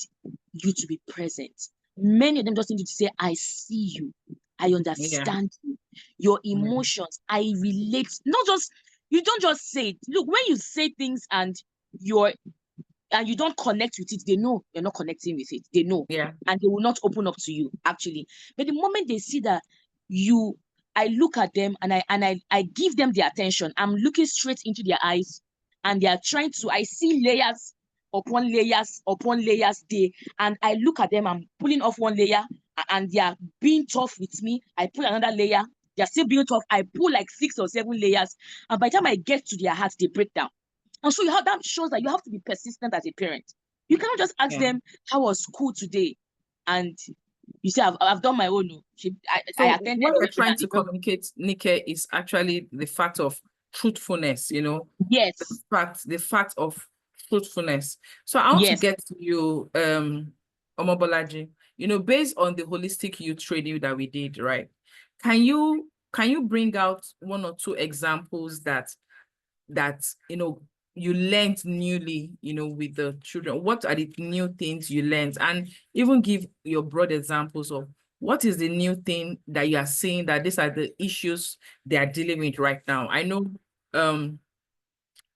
you to be present. Many of them just need you to say, I see you, I understand you, your emotions, I relate. You don't just say it. Look, when you say things and you don't connect with it, they know you're not connecting with it. They know. Yeah. And they will not open up to you, actually. But the moment they see that I look at them and I give them the attention. I'm looking straight into their eyes, and they are I see layers upon layers upon layers there. And I look at them, I'm pulling off one layer, and they are being tough with me. I pull another layer. They're still being tough. I pull like 6 or 7 layers. And by the time I get to their hearts, they break down. And so that shows that you have to be persistent as a parent. You cannot just ask them, how was school today? And you say, I've done my own. So I attended. what you're trying to communicate, Nike, is actually the fact of truthfulness, Yes. the fact of truthfulness. So I want to get to you, Omobolaji, based on the holistic youth training that we did, right? Can you bring out one or two examples that you learned newly, with the children? What are the new things you learned? And even give your broad examples of what is the new thing that you are seeing, that these are the issues they are dealing with right now. I know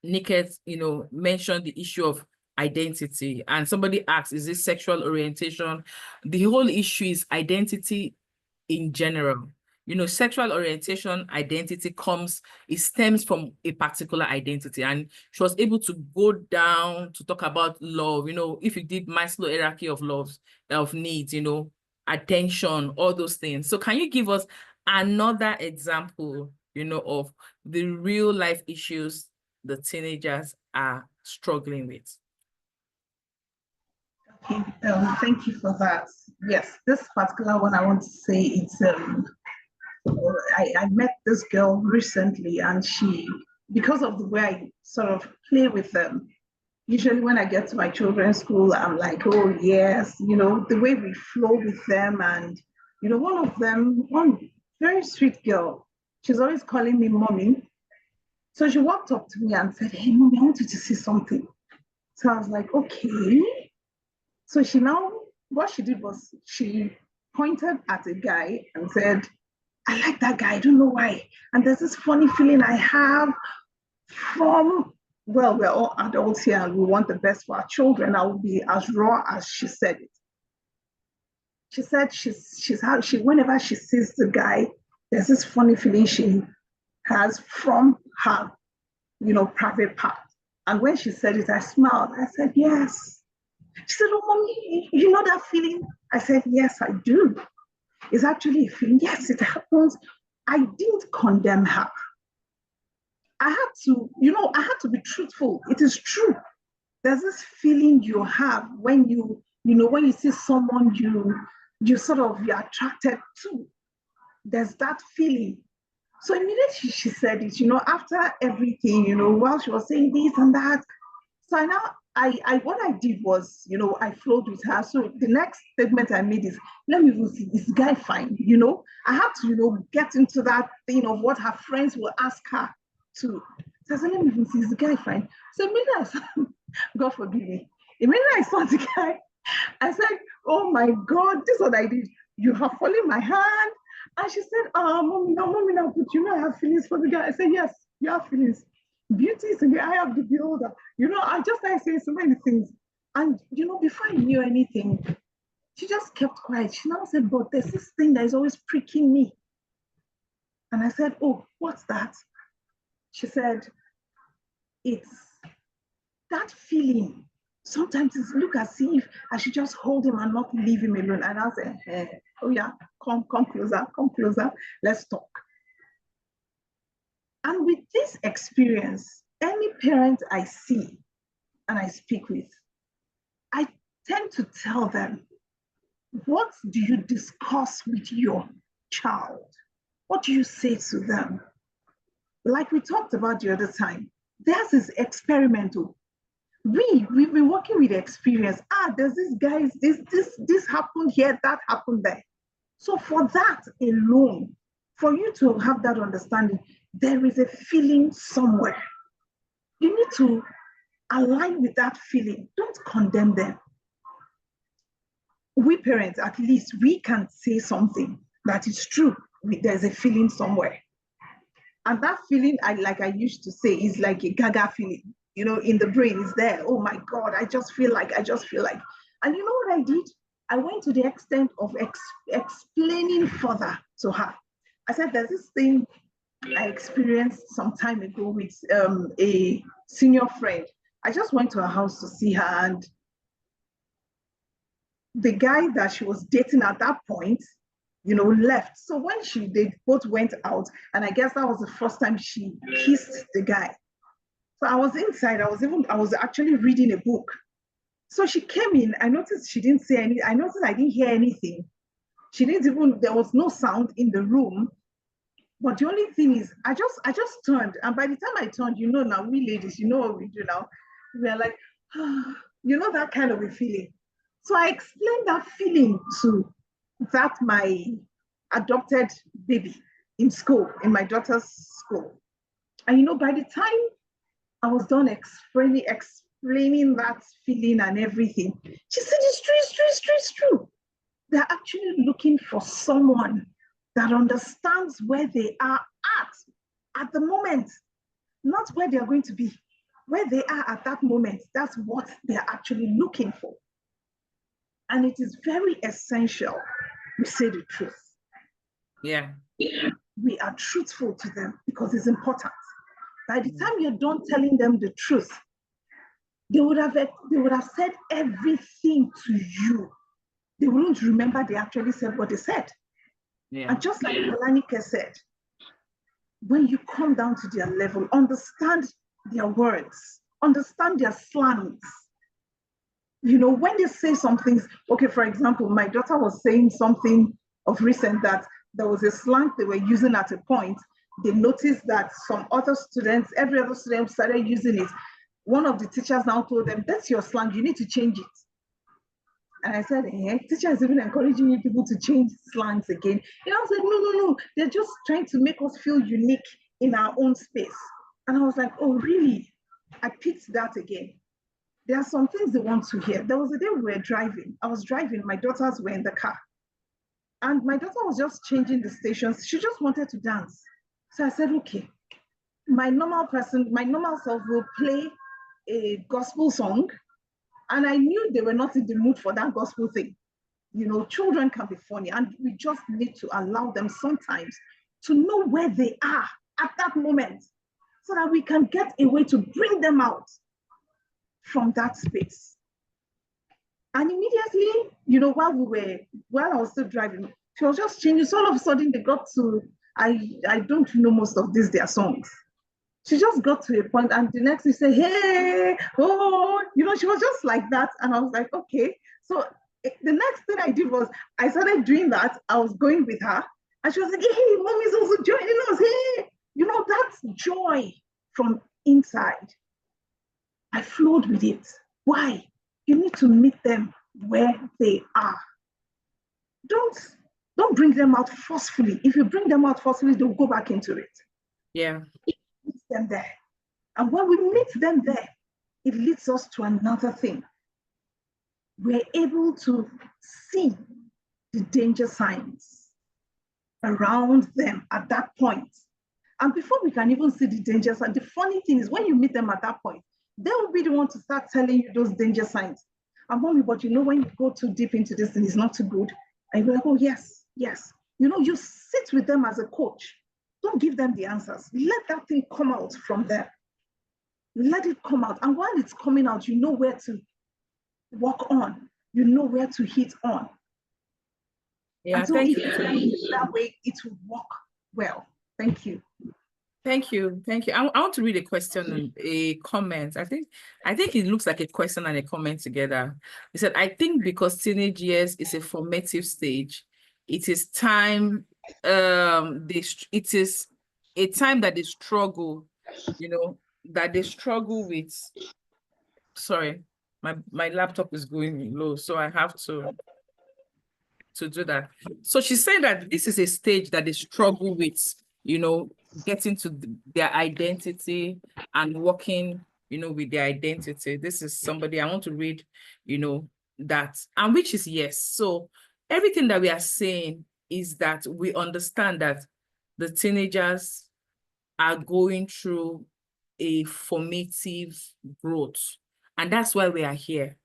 Niket, mentioned the issue of identity, and somebody asked, is this sexual orientation? The whole issue is identity in general. Sexual orientation identity stems from a particular identity, and she was able to go down to talk about love. If you did Maslow hierarchy of loves, of needs, attention, all those things. So can you give us another example, of the real life issues the teenagers are struggling with? Okay, thank you for that. Yes, this particular one, I want to say it's I met this girl recently, and she, because of the way I sort of play with them, usually when I get to my children's school, I'm like, oh yes, the way we flow with them. And one of them, one very sweet girl, she's always calling me mommy. So she walked up to me and said, hey mommy, I want you to see something. So I was like, okay. So what she did was she pointed at a guy and said, I like that guy, I don't know why. And there's this funny feeling I have from, well, we're all adults here and we want the best for our children. I will be as raw as she said it. She said whenever she sees the guy, there's this funny feeling she has from her, private part. And when she said it, I smiled. I said, yes. She said, oh, mommy, you know that feeling? I said, yes, I do. It's actually a feeling. Yes, it happens. I didn't condemn her. I had to be truthful. It is true. There's this feeling you have when when you see someone you're attracted to. There's that feeling. So immediately she said it, after everything, while she was saying this and that. So what I did was, I flowed with her. So the next statement I made is, let me even see this guy fine, I had to, get into that thing of what her friends will ask her to. So I said, let me even see this guy fine. So immediately, God forgive me. Immediately I saw the guy, I said, oh my God, this is what I did. You have fallen my hand. And she said, mommy, now, but I have feelings for the guy. I said, yes, you have feelings. Beauty is in the eye of the beholder. I just started saying so many things. And, before I knew anything, she just kept quiet. She now said, but there's this thing that is always pricking me. And I said, oh, what's that? She said, it's that feeling. Sometimes it looks as if I should just hold him and not leave him alone. And I said, hey, oh yeah, come closer, let's talk. And with this experience, any parent I see and I speak with, I tend to tell them, what do you discuss with your child? What do you say to them? Like we talked about the other time, theirs is experimental. We've been working with experience. There's this guy, this happened here, that happened there. So for that alone, for you to have that understanding, there is a feeling somewhere. You need to align with that feeling. Don't condemn them. We parents, at least, we can say something that is true. There's a feeling somewhere. And that feeling, like I used to say, is like a gaga feeling. In the brain, is there. Oh my God, I just feel like. And you know what I did? I went to the extent of explaining further to her. I said, there's this thing I experienced some time ago with a senior friend. I just went to her house to see her, and the guy that she was dating at that point, left. So when they both went out, and I guess that was the first time she kissed the guy. So I was inside. I was actually reading a book. So she came in. I noticed she didn't say any. I noticed I didn't hear anything. She didn't even. There was no sound in the room. But the only thing is, I just turned, and by the time I turned, now we ladies, you know what we do now. We are like, that kind of a feeling. So I explained that feeling to that my adopted baby in school, in my daughter's school. And by the time I was done explaining that feeling and everything, she said, it's true, it's true, it's true, it's true. They're actually looking for someone that understands where they are at the moment, not where they're going to be. Where they are at that moment, that's what they're actually looking for. And it is very essential we say the truth. Yeah. We are truthful to them because it's important. By the time you're done telling them the truth, they would have said everything to you. They wouldn't remember they actually said what they said. Yeah. And just like Olanike said, when you come down to their level, understand their words, understand their slangs. When they say some things, okay, for example, my daughter was saying something of recent that there was a slang they were using at a point. They noticed that some other students, every other student started using it. One of the teachers now told them, that's your slang, you need to change it. And I said, teacher is even encouraging you people to change slangs again. And I was like, no, they're just trying to make us feel unique in our own space. And I was like, oh, really? I picked that again. There are some things they want to hear. There was a day we were driving. I was driving, my daughters were in the car. And my daughter was just changing the stations. She just wanted to dance. So I said, okay, my normal self will play a gospel song. And I knew they were not in the mood for that gospel thing. Children can be funny, and we just need to allow them sometimes to know where they are at that moment so that we can get a way to bring them out from that space. And immediately, while I was still driving, she was just changing. So all of a sudden they got to, I don't know most of these their songs. She just got to a point, and the next we say, hey, oh, she was just like that. And I was like, okay. So the next thing I did was I started doing that. I was going with her, and she was like, hey, mommy's also joining us. Hey, that's joy from inside. I flowed with it. Why? You need to meet them where they are. Don't bring them out forcefully. If you bring them out forcefully, they'll go back into it. Yeah. Meet them there. And when we meet them there, it leads us to another thing. We're able to see the danger signs around them at that point. And before we can even see the danger signs, the funny thing is when you meet them at that point, they will be the one to start telling you those danger signs. And when you go too deep into this thing, it's not too good. And you're like, oh, yes. You sit with them as a coach. Don't give them the answers. Let that thing come out from them. Let it come out. And while it's coming out, you know where to work on. You know where to hit on. Yeah, and so thank if you. that way, it will work well. Thank you. Thank you. I want to read a question and a comment. I think it looks like a question and a comment together. He said, I think because teenage years is a formative stage, it is time, it is a time that they struggle, that they struggle with. Sorry, my laptop is going low, so I have to do that. So she said that this is a stage that they struggle with, getting to their identity and working, with their identity. This is somebody I want to read, that, and which is yes. So everything that we are saying is that we understand that the teenagers are going through a formative growth, and that's why we are here.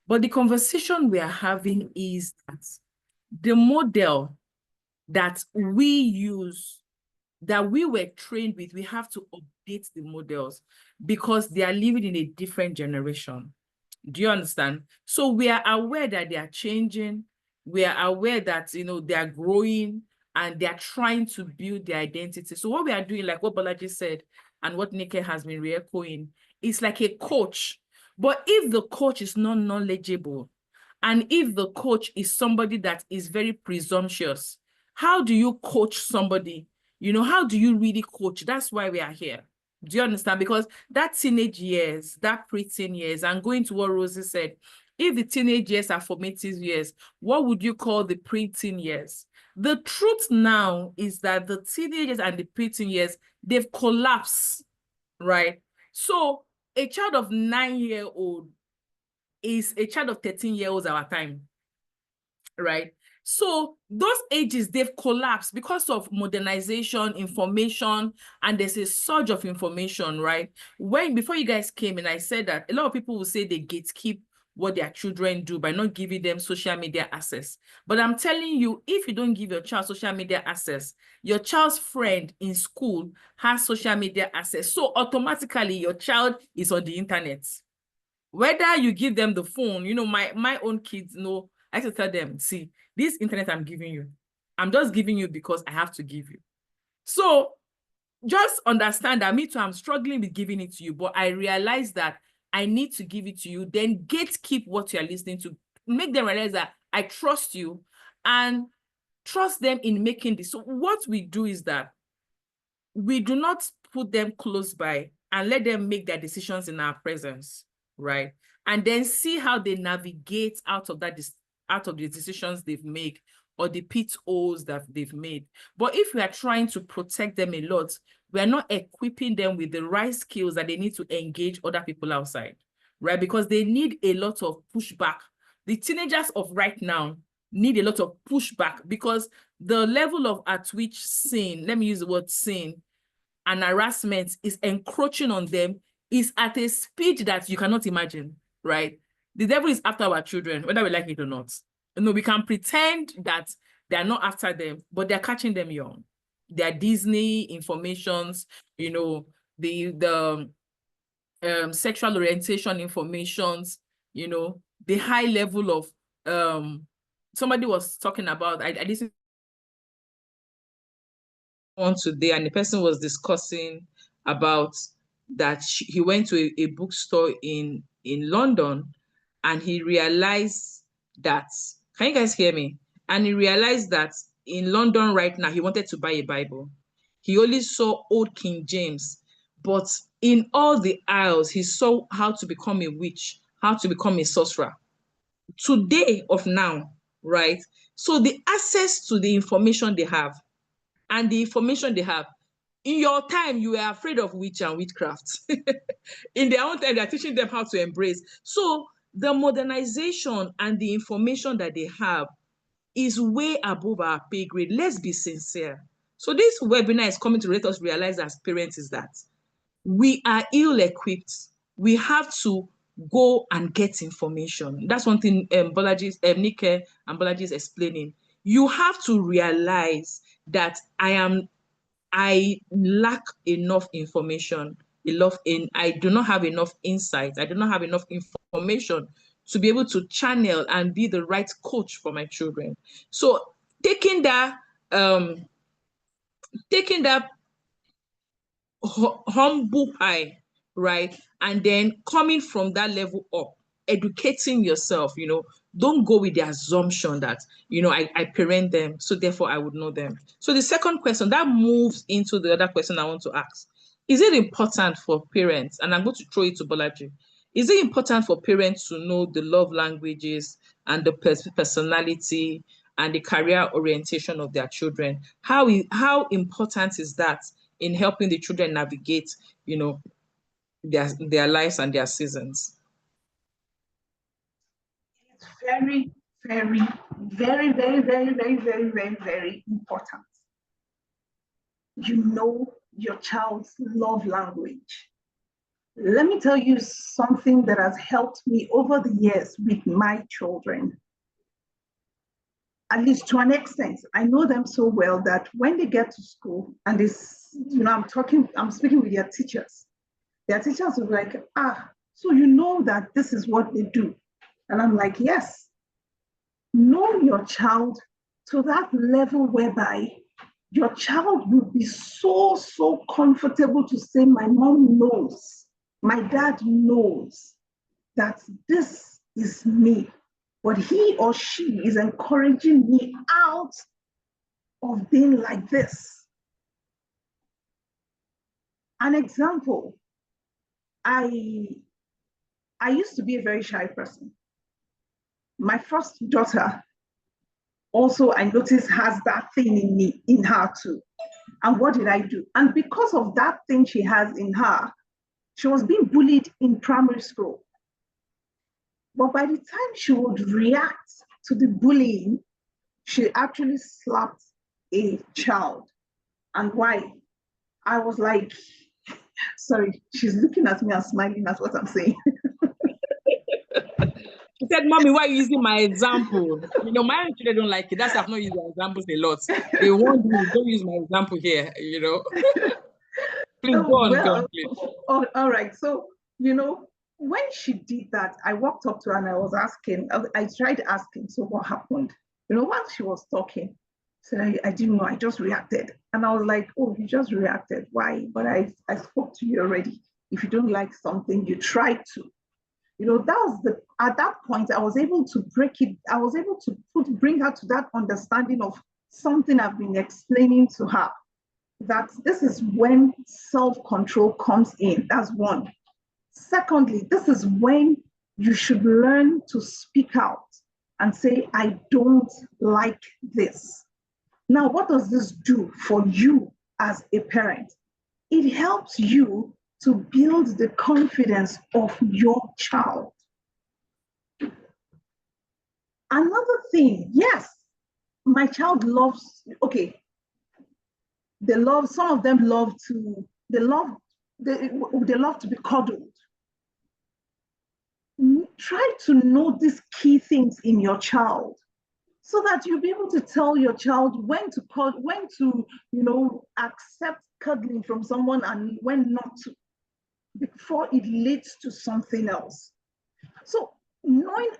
But the conversation we are having is that the model that we use, that we were trained with, we have to update the models because they are living in a different generation. Do you understand? So we are aware that they are changing. We are aware that, they are growing and they are trying to build their identity. So what we are doing, like what Bolaji said, and what Nike has been re-echoing, is like a coach. But if the coach is not knowledgeable, and if the coach is somebody that is very presumptuous, how do you coach somebody? How do you really coach? That's why we are here. Do you understand? Because that teenage years, that preteen years, and going to what Rosie said, if the teenage years are formative years, what would you call the preteen years? The truth now is that the teenagers and the preteen years, they've collapsed, right? So a child of 9-year-old is a child of 13-year-olds our time, right? So those ages, they've collapsed because of modernization, information, and there's a surge of information, right? Before you guys came in, I said that a lot of people will say they gatekeep what their children do by not giving them social media access. But I'm telling you, if you don't give your child social media access, your child's friend in school has social media access. So automatically your child is on the internet. Whether you give them the phone, my own kids know, I have to tell them, see, this internet I'm giving you, I'm just giving you because I have to give you. So just understand that me too, I'm struggling with giving it to you, but I realize that I need to give it to you. Then gatekeep what you're listening to. Make them realize that I trust you and trust them in making this. So what we do is that we do not put them close by and let them make their decisions in our presence, right? And then see how they navigate out of the decisions they've made or the pitfalls that they've made. But if we are trying to protect them a lot, we are not equipping them with the right skills that they need to engage other people outside, right? Because they need a lot of pushback. The teenagers of right now need a lot of pushback because the level of at which sin, let me use the word sin, and harassment is encroaching on them is at a speed that you cannot imagine, right? The devil is after our children, whether we like it or not. We can pretend that they're not after them, but they're catching them young. They're Disney informations, the sexual orientation informations, the high level of somebody was talking about, I listened on today, and the person was discussing about that he went to a bookstore in London, and he realized that, can you guys hear me? And he realized that in London right now, he wanted to buy a Bible. He only saw Old King James, but in all the aisles, he saw how to become a witch, how to become a sorcerer. Today of now, right? So the access to the information they have, and the information they have. In your time, you were afraid of witch and witchcraft. In their own time, they're teaching them how to embrace. So the modernization and the information that they have is way above our pay grade. Let's be sincere. So this webinar is coming to let us realize as parents is that we are ill-equipped. We have to go and get information. That's one thing Nike and Bolaji is explaining. You have to realize that I lack enough information, I do not have enough insight, I do not have enough information to be able to channel and be the right coach for my children. So taking that humble high, right? And then coming from that level up, educating yourself, don't go with the assumption that, I parent them, so therefore I would know them. So the second question that moves into the other question I want to ask, is it important for parents, and I'm going to throw it to Bolaji, is it important for parents to know the love languages and the personality and the career orientation of their children? How important is that in helping the children navigate, their lives and their seasons? It's very, very, very, very, very, very, very, very, very important. You know your child's love language. Let me tell you something that has helped me over the years with my children. At least to an extent, I know them so well that when they get to school and this, I'm speaking with their teachers will be like, so you know that this is what they do. And I'm like, yes. Know your child to that level whereby your child will be so, so comfortable to say, my mom knows, my dad knows that this is me, but he or she is encouraging me out of being like this. An example, I used to be a very shy person. My first daughter also, I noticed, has that thing in me, in her too. And what did I do? And because of that thing she has in her, she was being bullied in primary school. But by the time she would react to the bullying, she actually slapped a child. And why? I was like, sorry, she's looking at me and smiling at what I'm saying. She said, Mommy, why are you using my example? You know, my children don't like it. That's why I've not used their examples a lot. They want me, don't use my example here, you know. Please go on, please. All right. So, you know, when she did that, I walked up to her and I was asking, I tried asking, so what happened? You know, while she was talking, so I didn't know, I just reacted. And I was like, oh, you just reacted. Why? But I spoke to you already. If you don't like something, you try to. You know, that was at that point, I was able to break it. I was able to bring her to that understanding of something I've been explaining to her, that this is when self-control comes in. That's one. Secondly, this is when you should learn to speak out and say, I don't like this. Now, what does this do for you as a parent? It helps you to build the confidence of your child. Another thing, yes, my child loves, okay, some of them love to be cuddled. Try to know these key things in your child so that you'll be able to tell your child when to, accept cuddling from someone and when not to, before it leads to something else. So knowing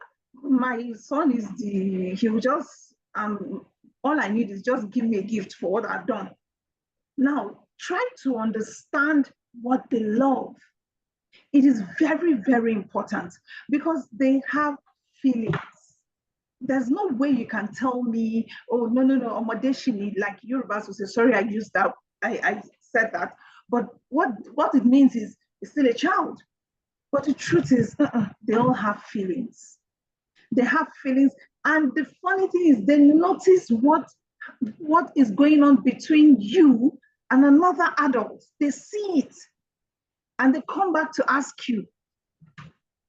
my son he will just, all I need is just give me a gift for what I've done. Now, try to understand what they love. It is very, very important because they have feelings. There's no way you can tell me, oh, no, Omadeshini, like Yorubas will say, sorry, I used that, I said that. But what it means is, it's still a child. But the truth is, they all have feelings. They have feelings. And the funny thing is, they notice what is going on between you and another adult. They see it. And they come back to ask you,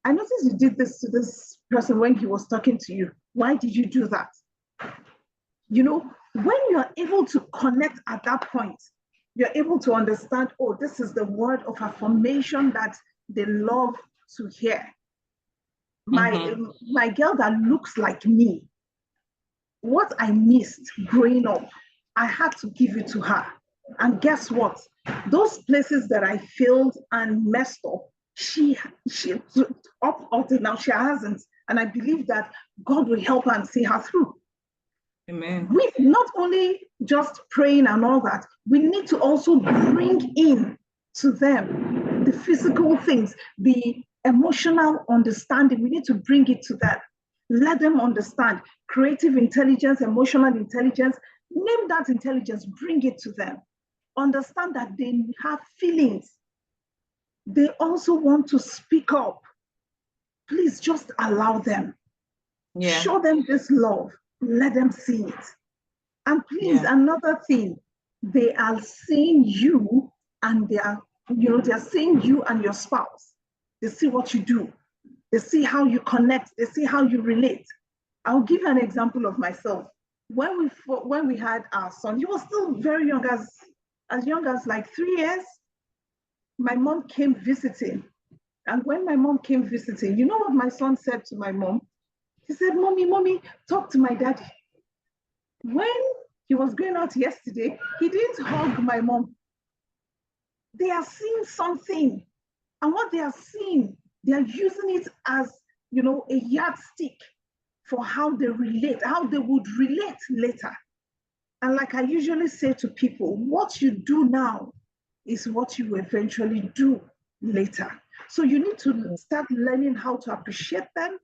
I noticed you did this to this person when he was talking to you. Why did you do that? You know, when you're able to connect at that point, you're able to understand, oh, this is the word of affirmation that they love to hear. My girl that looks like me, what I missed growing up, I had to give it to her. And guess what? Those places that I failed and messed up, she up until now, she hasn't. And I believe that God will help her and see her through. Amen. We not only just praying and all that, we need to also bring in to them the physical things, the emotional understanding. We need to bring it to them. Let them understand creative intelligence, emotional intelligence. Name that intelligence, bring it to them. Understand that they have feelings. They also want to speak up. Please just allow them. Yeah. Show them this love. Let them see it. And please, another thing, they are seeing you and they're seeing you and your spouse. They see what you do. They see how you connect. They see how you relate. I'll give you an example of myself. When we had our son, he was still very young, as young as like 3 years. My mom came visiting. And when my mom came visiting, you know what my son said to my mom? He said, Mommy, talk to my daddy. When he was going out yesterday, he didn't hug my mom. They are seeing something. And what they are seeing, they are using it as, a yardstick for how they relate, how they would relate later. And like I usually say to people, what you do now is what you eventually do later. So you need to start learning how to appreciate them,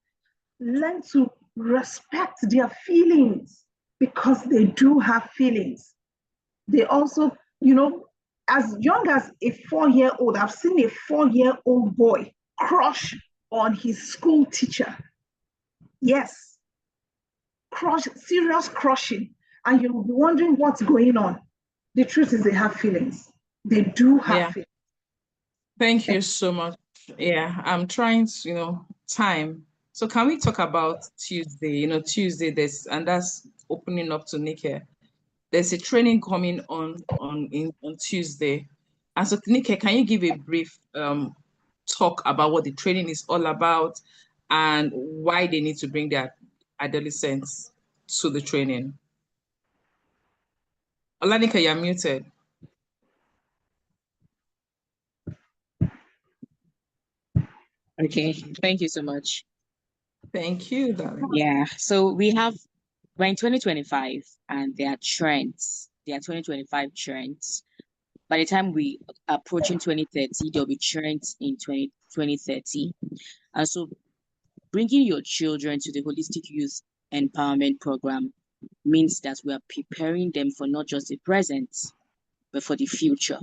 learn to respect their feelings because they do have feelings. They also, as young as a 4-year-old, I've seen a 4-year-old boy crush on his school teacher. Yes, crush, serious crushing. And you'll be wondering what's going on. The truth is they have feelings. They do have feelings. Thank you so much. Yeah, I'm trying to, time. So can we talk about Tuesday? Tuesday that's opening up to Nike. There's a training coming on Tuesday. And so Nike, can you give a brief talk about what the training is all about and why they need to bring their adolescents to the training? Olanika, you're muted. Okay, thank you so much. Thank you, darling. Yeah, so we're in 2025 and there are trends. There are 2025 trends. By the time we approaching 2030, there'll be trends in 2030. And so bringing your children to the Holistic Youth Empowerment Program means that we are preparing them for not just the present, but for the future,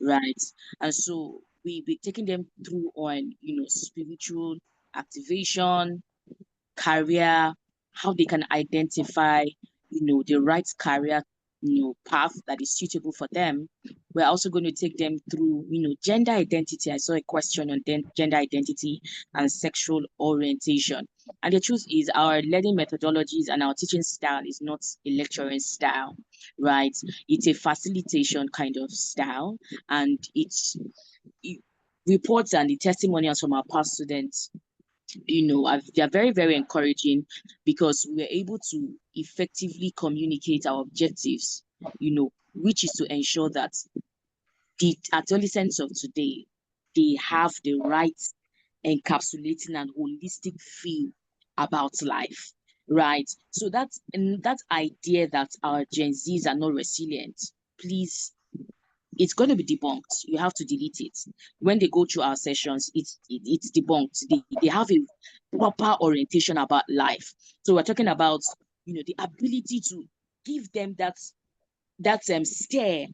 right? And so we be taking them through on, spiritual activation, career, how they can identify, the right career, path that is suitable for them. We're also going to take them through, gender identity. I saw a question on gender identity and sexual orientation. And the truth is our learning methodologies and our teaching style is not a lecturing style, right? It's a facilitation kind of style. And reports and the testimonials from our past students they are very, very encouraging because we're able to effectively communicate our objectives, which is to ensure that the adolescents of today, they have the right encapsulating and holistic feel about life, right? So that idea that our Gen Zs are not resilient, please, it's going to be debunked. You have to delete it. When they go through our sessions, it's debunked. They have a proper orientation about life. So we're talking about, the ability to give them that stare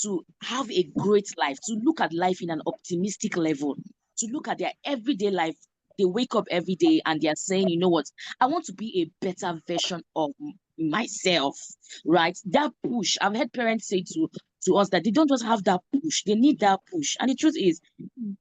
to have a great life, to look at life in an optimistic level, to look at their everyday life. They wake up every day and they're saying, you know what, I want to be a better version of myself, right? That push. I've heard parents say to us that they don't just have that push, they need that push. And the truth is,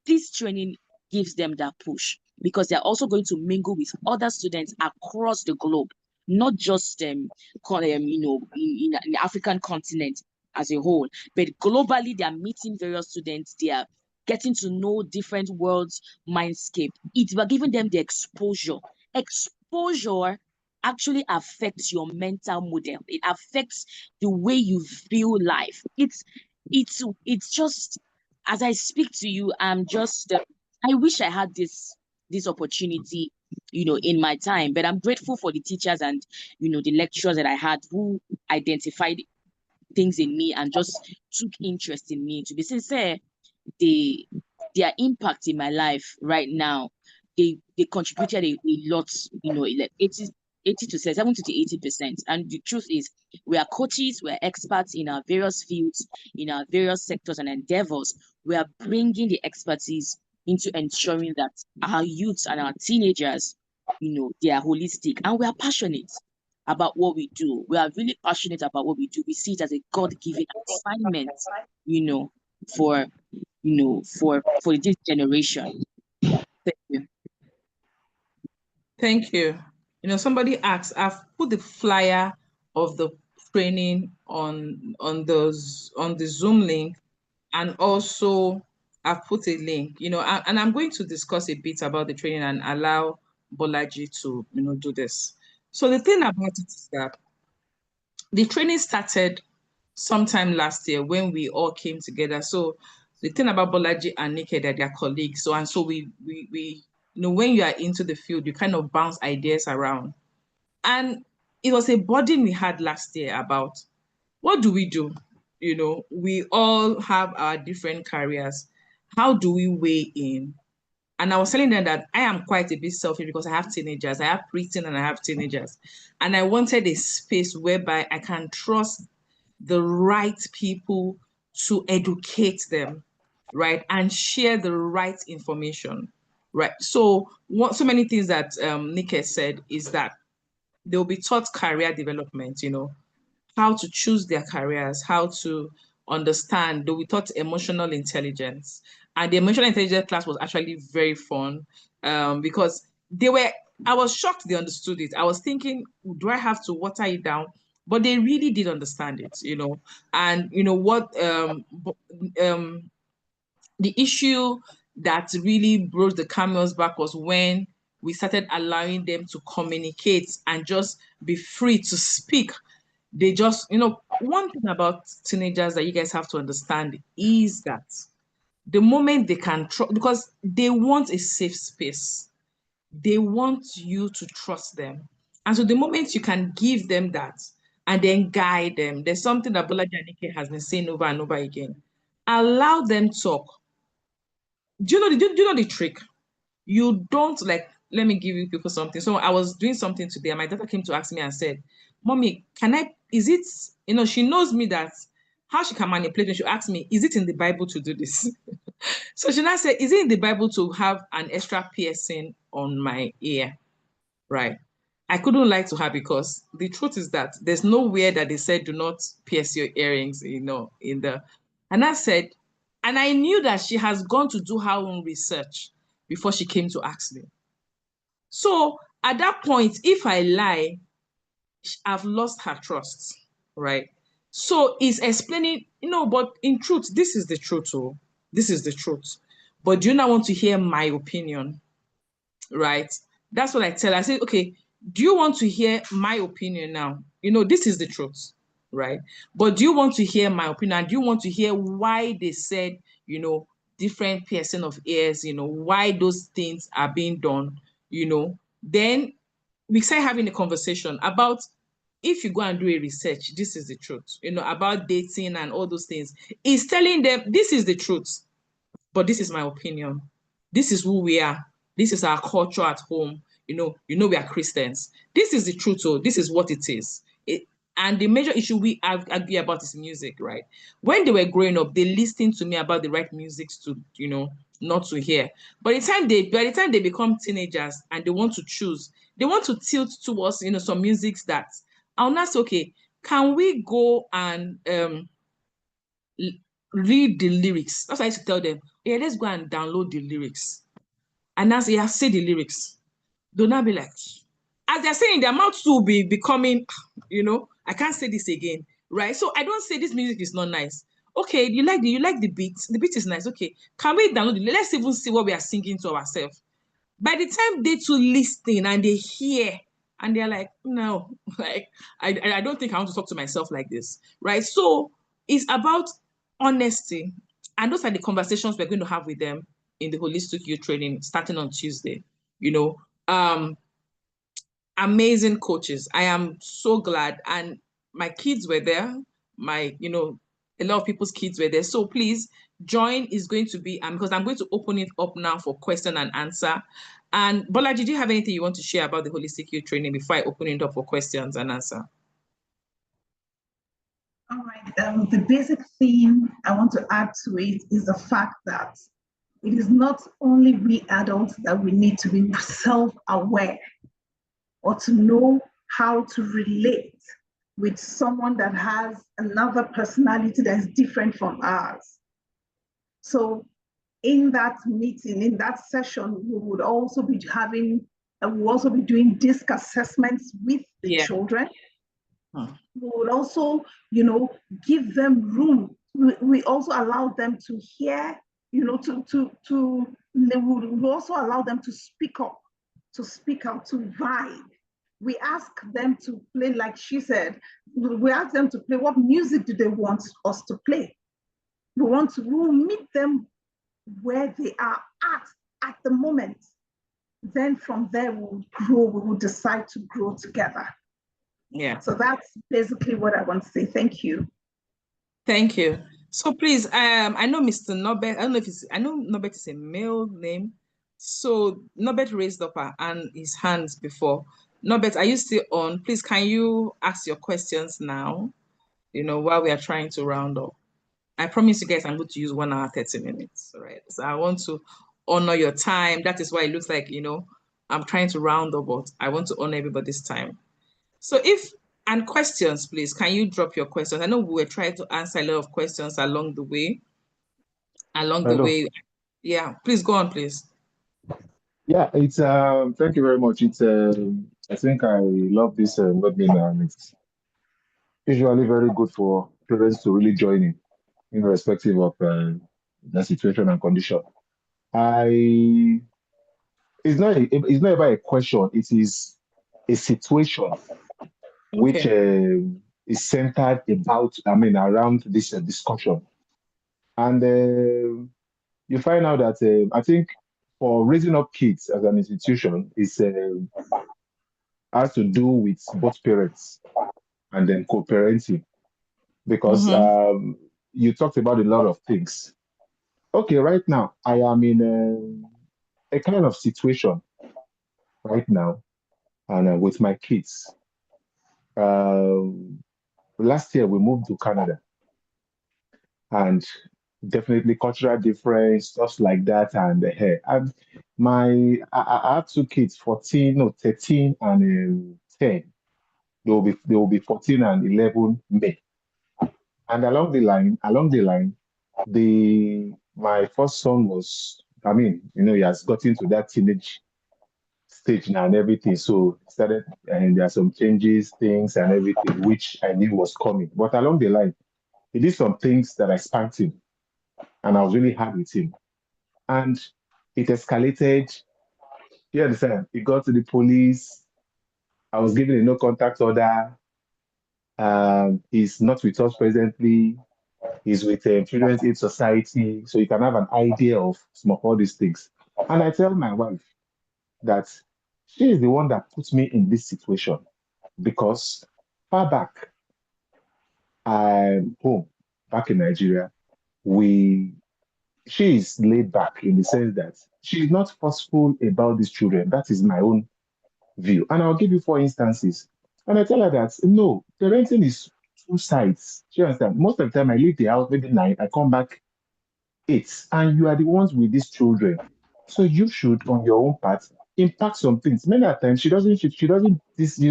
this training gives them that push because they're also going to mingle with other students across the globe, not just in the African continent as a whole, but globally. They are meeting various students. They are getting to know different worlds, mindscape. We're giving them the exposure. Exposure actually affects your mental model. It affects the way you feel life. It's just, as I speak to you, I'm just I wish I had this opportunity, in my time. But I'm grateful for the teachers and the lecturers that I had who identified things in me and just took interest in me. To be sincere, their impact in my life right now, they contributed a lot, like 80 to 70 to 80%. And the truth is, we are coaches, we're experts in our various fields, in our various sectors and endeavors. We are bringing the expertise into ensuring that our youths and our teenagers, they are holistic, and we are passionate about what we do. We are really passionate about what we do. We see it as a God-given assignment, for for this generation. Thank you. Thank you. Somebody asked, I've put the flyer of the training on the Zoom link, and also I've put a link, and I'm going to discuss a bit about the training and allow Bolaji to, do this. So the thing about it is that the training started sometime last year when we all came together. So the thing about Bolaji and Nike, that they're colleagues. So we when you are into the field, you kind of bounce ideas around. And it was a burden we had last year about what do we do? You know, we all have our different careers. How do we weigh in? And I was telling them that I am quite a bit selfish because I have teenagers. I have preteen and I have teenagers. And I wanted a space whereby I can trust the right people to educate them, right? And share the right information, right? So so many things that Nick said is that they'll be taught career development, you know, how to choose their careers, how to understand. Though we taught emotional intelligence, and the emotional intelligence class was actually very fun because they were. I was shocked they understood it. I was thinking, do I have to water it down? But they really did understand it, you know. And you know what? The issue that really brought the camel's back was when we started allowing them to communicate and just be free to speak. They just, you know, one thing about teenagers that you guys have to understand is that the moment they can trust, because they want a safe space, they want you to trust them. And so the moment you can give them that and then guide them, there's something that Bola Janike has been saying over and over again. Allow them talk. Do you know the trick? You don't like, let me give you people something. So I was doing something today, and my daughter came to ask me and said, Mommy, can I, is it, you know, she knows me that how she can manipulate me. She asked me, is it in the Bible to do this? So she now said, is it in the Bible to have an extra piercing on my ear? Right. I couldn't lie to her because the truth is that there's nowhere that they said do not pierce your earrings, you know, in the, and I said, and I knew that she has gone to do her own research before she came to ask me. So at that point, if I lie, I've lost her trust, right? So it's explaining, you know, but in truth, this is the truth. Oh, this is the truth. But do you not want to hear my opinion? Right? That's what I tell her. I say, okay, do you want to hear my opinion now? You know, this is the truth, right? But do you want to hear my opinion? Do you want to hear why they said, you know, different piercing of ears, you know, why those things are being done, you know? Then we start having a conversation about if you go and do a research, this is the truth, you know, about dating and all those things. It's telling them this is the truth, but this is my opinion. This is who we are. This is our culture at home. You know we are Christians. This is the truth. So this is what it is. And the major issue we argue about is music, right? When they were growing up, they listened to me about the right music to, you know, not to hear. By the time they become teenagers and they want to choose, they want to tilt towards, you know, some musics that I'll not say, okay, can we go and read the lyrics? That's what I used to tell them. Yeah, let's go and download the lyrics. And now say, yeah, say the lyrics. Do not be like, as they're saying, their mouth to be becoming, you know, I can't say this again, right? So I don't say this music is not nice. Okay, you like the beat. The beat is nice. Okay, can we download it? Let's even see what we are singing to ourselves. By the time they too listen and they hear, and they're like, no, like I don't think I want to talk to myself like this, right? So it's about honesty, and those are the conversations we're going to have with them in the holistic youth training starting on Tuesday. You know, amazing coaches. I am so glad, and my kids were there. My, you know, a lot of people's kids were there. So please join is going to be because I'm going to open it up now for question and answer. And Bola, did you have anything you want to share about the holistic youth training before I open it up for questions and answer? All right. The basic theme I want to add to it is the fact that it is not only we adults that we need to be self-aware or to know how to relate with someone that has another personality that is different from ours. So in that meeting, in that session, we would also be we'll also be doing disc assessments with the children. We would also, you know, give them room. We also allow them to hear, you know, we would also allow them to speak up, to speak out, to vibe. We ask them to play, like she said, we ask them to play, what music do they want us to play? We'll meet them where they are at the moment. Then from there, we will decide to grow together. Yeah. So that's basically what I want to say. Thank you. Thank you. So please, I know Mr. Norbert. I don't know if it's. I know Norbert is a male name. So Norbert raised up his hands before. Norbert, are you still on? Please, can you ask your questions now? While we are trying to round up. I promise you guys I'm going to use 1 hour, 30 minutes. All right. So I want to honor your time. That is why it looks like, I'm trying to round up, but I want to honor everybody's time. So and questions, please, can you drop your questions? I know we were trying to answer a lot of questions along the way. Hello. Yeah, please go on, please. Yeah, it's thank you very much. It's I think I love this webinar, and it's usually very good for parents to really join in, irrespective of the situation and condition. It's not about a question, it is a situation which Okay. is centered around this discussion. And you find out that I think for raising up kids as an institution is has to do with both parents and then co-parenting, because Mm-hmm. you talked about a lot of things. Okay, right now I am in a kind of situation right now, and with my kids. Um, Last year we moved to Canada, and definitely cultural difference, stuff like that, and the hair. And I have two kids, 14, no, 13 and 10. They will be 14 and 11 May. And along the line, my first son was, he has gotten to that teenage stage now and everything. So started, and there are some changes, things and everything, which I knew was coming. But along the line, he did some things that I spanked him, and I was really hard with him. And it escalated. You understand? It got to the police. I was given a no contact order. He's not with us presently. He's with Children's Aid Society. So you can have an idea of some of all these things. And I tell my wife that she is the one that puts me in this situation, because far back, I'm home, back in Nigeria. We She is laid back in the sense that she's not forceful about these children. That is my own view. And I'll give you 4 instances. And I tell her that no, parenting is two sides. She understand. Most of the time I leave the house maybe 9, I come back 8, and you are the ones with these children. So you should, on your own part, impact some things. Many a times she's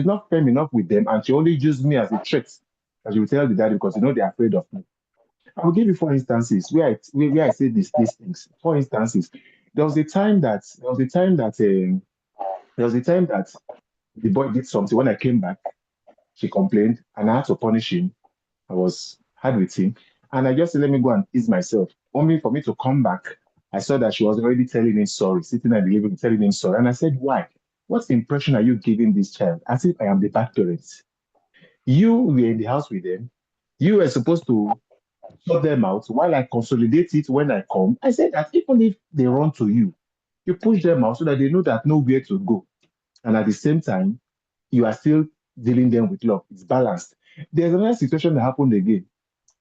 not firm enough with them, and she only uses me as a threat. As you will tell the daddy, because they're afraid of me. I'll give you 4 instances where I say these things. 4 instances. There was a time that the boy did something. When I came back, she complained, and I had to punish him. I was hard with him, and I just said, let me go and ease myself. Only for me to come back, I saw that she was already telling him sorry, sitting at the living room telling him sorry. And I said, why? What impression are you giving this child? As if I am the bad parent. You were in the house with them. You were supposed to sort them out while I consolidate it when I come. I said that even if they run to you, you push them out so that they know that nowhere to go. And at the same time, you are still dealing them with love. It's balanced. There's another situation that happened again.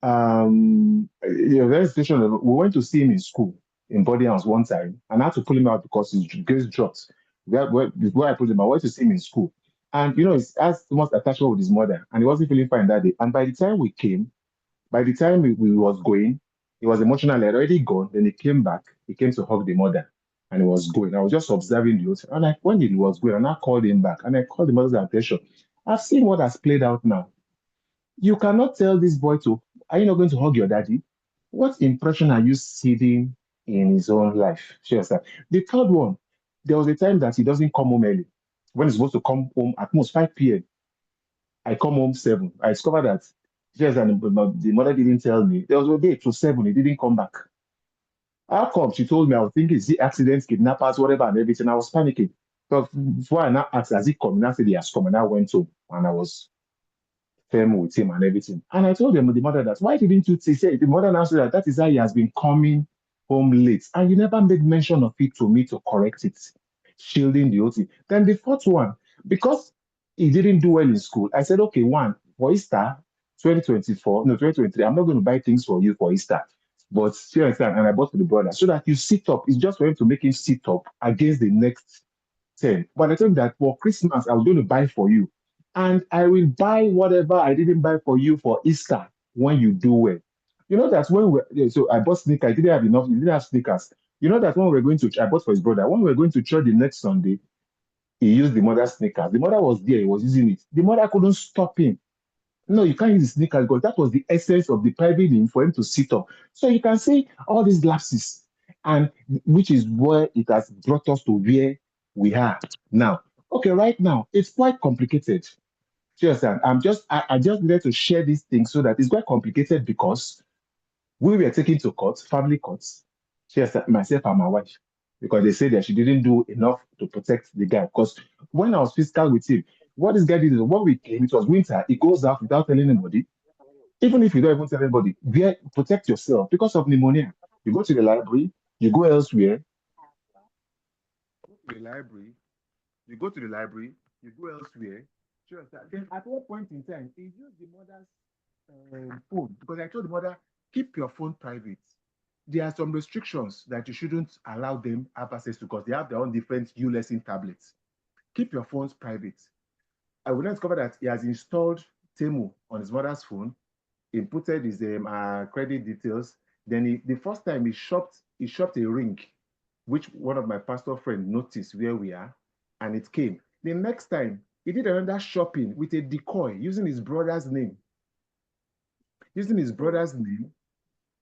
Very situation. We went to see him in school in body house one time, and I had to pull him out because his grades dropped. Where I put him, I went to see him in school, and he has too much attachment with his mother, and he wasn't feeling fine that day. And by the time we was going, he was emotionally already gone. Then he came back. He came to hug the mother, and he was going. I was just observing the whole thing. And when he was going, and I called him back, and I called the mother's attention. I've seen what has played out now. You cannot tell this boy to, are you not going to hug your daddy? What impression are you seeing in his own life? Sure, sir. The third one, there was a time that he doesn't come home early. When he's supposed to come home at most 5 p.m., I come home 7. I discovered that yes, and the mother didn't tell me. There was a day to 7, he didn't come back. How come? She told me, I was thinking it's the accidents, kidnappers, whatever, and everything. I was panicking. So before I now asked, has he come? And I said he has come, and I went home, and I was firm with him and everything. And I told the mother that, why didn't you say, the mother now said that is how he has been coming home late. And you never made mention of it to me to correct it, shielding the OT. Then the fourth one, because he didn't do well in school. I said, okay, one, for Easter 2024, no, 2023, I'm not going to buy things for you for Easter. But you understand, and I bought for the brother so that you sit up. It's just for him to make him sit up against the next 10. But I told him that for Christmas, I was going to buy for you. And I will buy whatever I didn't buy for you for Easter when you do well. You know that when so I bought sneakers, I didn't have enough, he didn't have sneakers. You know that when we were going to, I bought for his brother, when we were going to church the next Sunday, he used the mother's sneakers. The mother was there, he was using it. The mother couldn't stop him. No, you can't use the sneakers because that was the essence of the private thing for him to sit up. So you can see all these lapses, and which is where it has brought us to where we are now. Okay, right now it's quite complicated. Do you understand? I just needed to share these things so that it's quite complicated because we were taken to court, family courts, just myself and my wife, because they said that she didn't do enough to protect the guy. Because when I was physical with him, what this guy did is when we came, it was winter, he goes out without telling anybody. Even if you don't even tell anybody, protect yourself because of pneumonia. You go to the library, you go elsewhere, go to the library, you go to the library, you go elsewhere. Just that. Then at one point in time, he used the mother's phone because I told the mother, keep your phone private. There are some restrictions that you shouldn't allow them have access to because they have their own different U-lesson tablets. Keep your phones private. I will not discover that he has installed Temu on his mother's phone, inputted his credit details. Then the first time he shopped a ring, which one of my pastor friends noticed where we are, and it came. The next time he did another shopping with a decoy using his brother's name.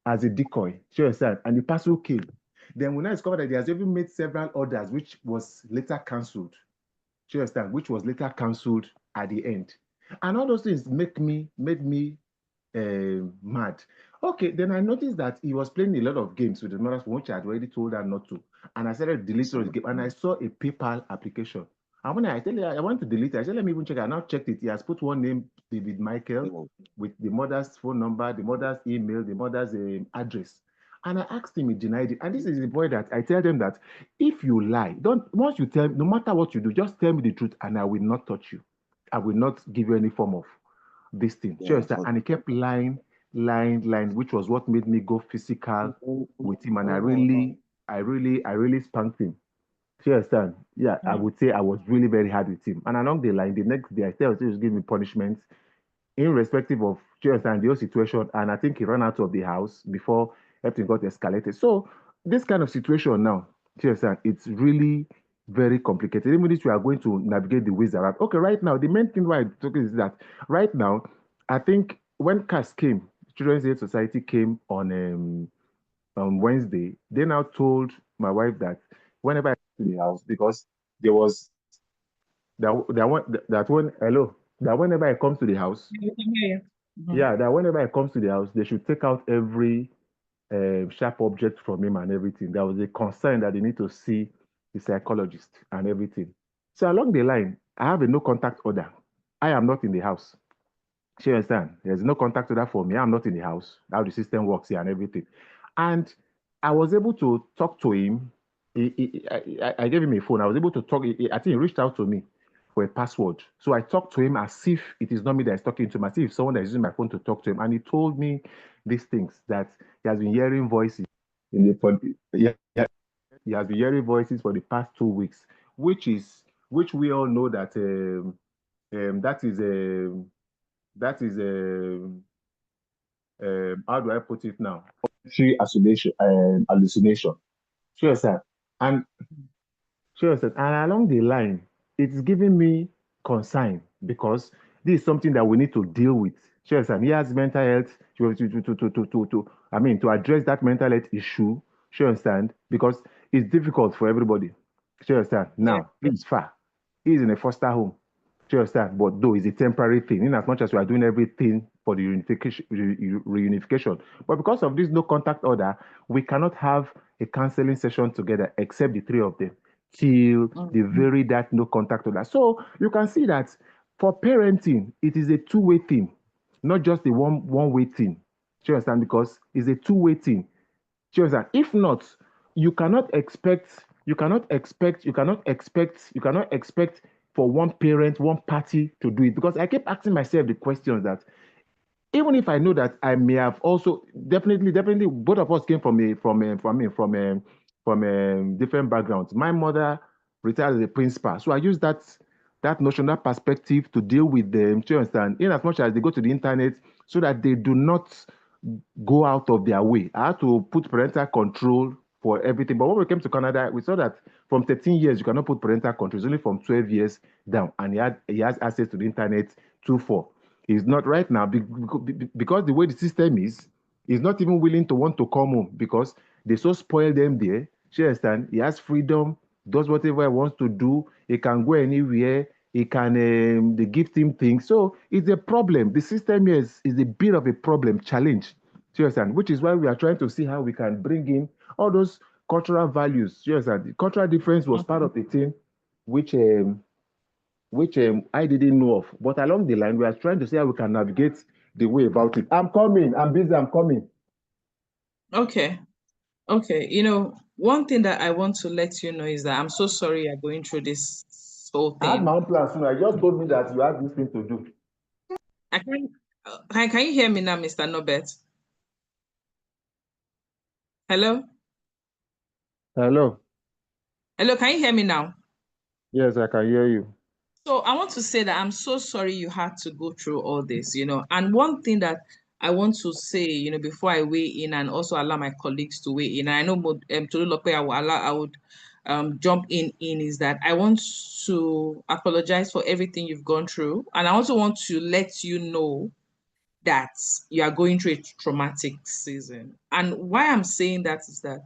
As a decoy. Sure, sir. And the parcel came. Then when I discovered that he has even made several orders, which was later cancelled. Sure, sir. Which was later cancelled at the end. And all those things made me mad. Okay, then I noticed that he was playing a lot of games with the mother's phone, which I had already told her not to. And I started deleting the game, and I saw a PayPal application. And when I tell you I want to delete it, I said, let me even check. I now checked it. He has put one name, David Michael, with the mother's phone number, the mother's email, the mother's address. And I asked him, he denied it. And this is the point that I tell them that if you lie, once you tell me, no matter what you do, just tell me the truth, and I will not touch you. I will not give you any form of this thing. Sure, and he kept lying, which was what made me go physical with him. And I really spanked him. Do you understand? Yeah, I would say I was really very hard with him. And along the line, the next day, I still was give me punishment irrespective of, do you understand, the whole situation. And I think he ran out of the house before everything got escalated. So this kind of situation now, do you understand, it's really very complicated. Even if we are going to navigate the ways around. Okay, right now, the main thing why I'm talking is that right now, I think when CAS came, Children's Aid Society came on Wednesday, they now told my wife that whenever I come to the house, because there was that when hello, that whenever I come to the house, yeah, that whenever I come to the house, they should take out every sharp object from him and everything. There was a concern that they need to see the psychologist and everything. So along the line, I have a no contact order. I am not in the house. She understand? There's no contact order for me. I'm not in the house. How the system works here and everything. And I was able to talk to him. I gave him a phone. I was able to talk. I think he reached out to me for a password. So I talked to him as if it is not me that is talking to him, as if someone that is using my phone to talk to him. And he told me these things that he has been hearing voices in the yeah, he has been hearing voices for the past 2 weeks, which we all know that that is how do I put it now? Tree isolation hallucination. Sure, sir. And sure, sir. And along the line, it's giving me concern because this is something that we need to deal with. Sure, sir. He has mental health I mean, to address that mental health issue. Sure, understand? Because it's difficult for everybody. Sure, understand? Now, he's far. He's in a foster home. Sure, understand? But though it's a temporary thing, in as much as we are doing everything for the reunification. But because of this no contact order, we cannot have a counseling session together except the three of them till the very that no contact order. So you can see that for parenting, it is a two-way thing, not just a one-way thing. Do you understand? Because it's a two-way thing. Do you understand? If not, you cannot expect for one parent, one party to do it. Because I kept asking myself the questions that even if I know that I may have also definitely both of us came from different backgrounds. My mother retired as a principal, so I use that notion, that perspective to deal with them. Do you understand? In as much as they go to the internet, so that they do not go out of their way. I had to put parental control for everything. But when we came to Canada, we saw that from 13 years you cannot put parental control. It's only from 12 years down, and he has access to the internet 2-4. He's not right now because the way the system is, he's not even willing to want to come home because they so spoil them there. You understand? He has freedom, does whatever he wants to do. He can go anywhere. He can they gift him things. So it's a problem. The system here is a bit of a problem, challenge. You understand? Which is why we are trying to see how we can bring in all those cultural values. You understand? The cultural difference was part of the thing which I didn't know of. But along the line, we are trying to see how we can navigate the way about it. I'm coming. I'm busy. I'm coming. Okay. Okay. One thing that I want to let you know is that I'm so sorry you're going through this whole I had thing. my own plan soon. I just told me that you have this thing to do. Can you hear me now, Mr. Nobet? Hello? Hello. Hello, can you hear me now? Yes, I can hear you. So I want to say that I'm so sorry you had to go through all this, And one thing that I want to say, before I weigh in and also allow my colleagues to weigh in, and I know Tolulope, I would jump in is that I want to apologize for everything you've gone through, and I also want to let you know that you are going through a traumatic season. And why I'm saying that is that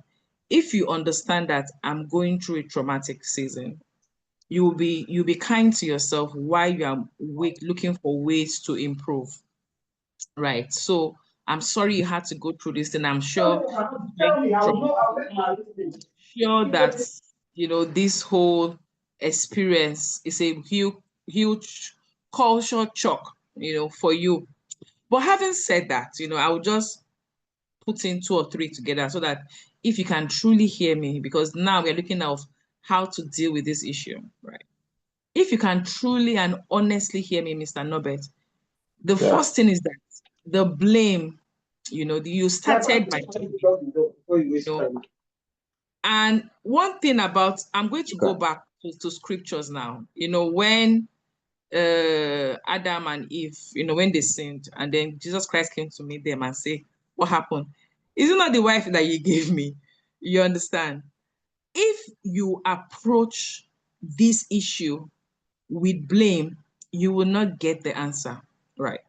if you understand that I'm going through a traumatic season, you'll be kind to yourself while you are looking for ways to improve, right? So I'm sorry you had to go through this, and I'm sure sure that this whole experience is a huge culture shock, for you. But having said that, I will just put in two or three together so that if you can truly hear me, because now we're looking at how to deal with this issue, right? If you can truly and honestly hear me, Mr. Norbert, the first thing is that the blame, you started by and one thing about, I'm going to go back to scriptures now, when Adam and Eve, when they sinned, and then Jesus Christ came to meet them and say, what happened? Is it not the wife that you gave me? You understand? If you approach this issue with blame, you will not get the answer, right?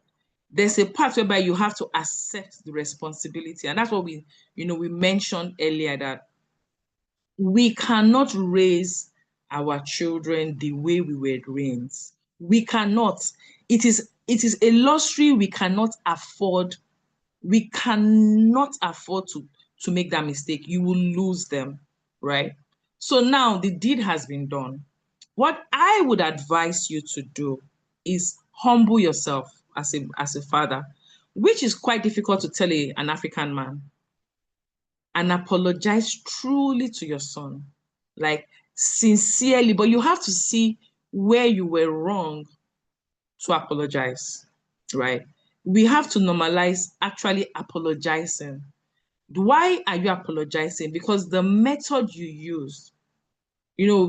There's a part whereby you have to accept the responsibility. And that's what we mentioned earlier, that we cannot raise our children the way we were raised. We cannot. It is a luxury we cannot afford. We cannot afford to make that mistake. You will lose them, right? So now the deed has been done. What I would advise you to do is humble yourself as a father, which is quite difficult to tell an African man, and apologize truly to your son, like sincerely. But you have to see where you were wrong to apologize, right? We have to normalize actually apologizing. Why are you apologizing? Because the method you use,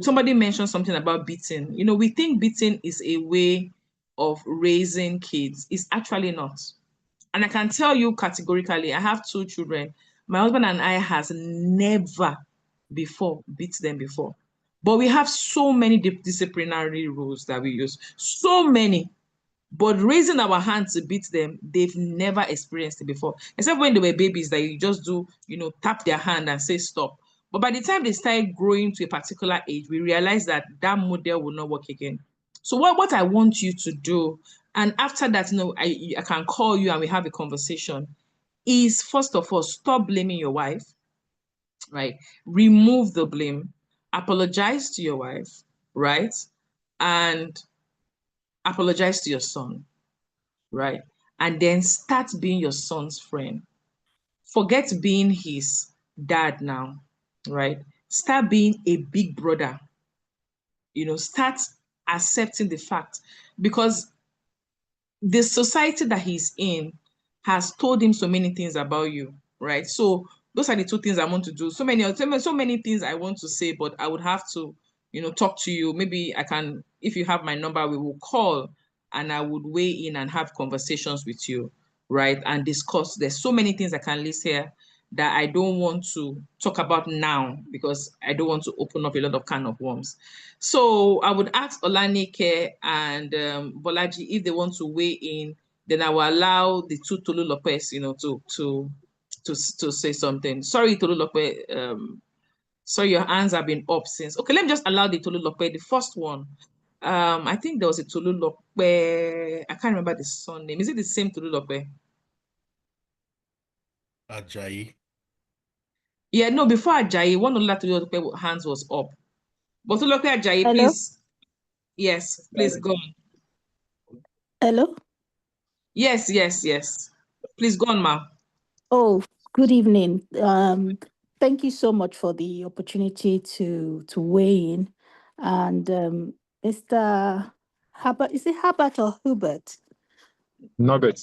somebody mentioned something about beating. We think beating is a way of raising kids. It's actually not. And I can tell you categorically, I have two children. My husband and I has never before beat them before. But we have so many disciplinary rules that we use. So many. But raising our hands to beat them, they've never experienced it before. Except when they were babies, that you just do, tap their hand and say stop. But by the time they start growing to a particular age, we realize that that model will not work again. So what I want you to do, and after that, I can call you and we have a conversation, is first of all, stop blaming your wife, right? Remove the blame, apologize to your wife, right? And apologize to your son, right? And then start being your son's friend. Forget being his dad now, right? Start being a big brother. Start accepting the fact, because the society that he's in has told him so many things about you, right? So those are the two things I want to do. So many things I want to say, but I would have to, talk to you. Maybe I can, if you have my number, we will call and I would weigh in and have conversations with you, right? And discuss. There's so many things I can list here that I don't want to talk about now because I don't want to open up a lot of can of worms. So I would ask Olanike and Bolaji if they want to weigh in. Then I will allow the two Tolulopes, to say something. Sorry, Tolulope. Sorry, your hands have been up since. Okay, let me just allow the Tolulope. The first one. I think there was a Tolulope. I can't remember the son name. Is it the same Tolulope? Ajayi. Yeah, no, before Ajayi, one of the Tolulope hands was up. But Tolulope Ajayi, Hello? please. Yes, please go on. Hello? Yes, yes, yes. Please go on, ma'am. Oh, good evening. Thank you so much for the opportunity to weigh in. And Mr. Herbert, is it Herbert or Hubert? Norbert.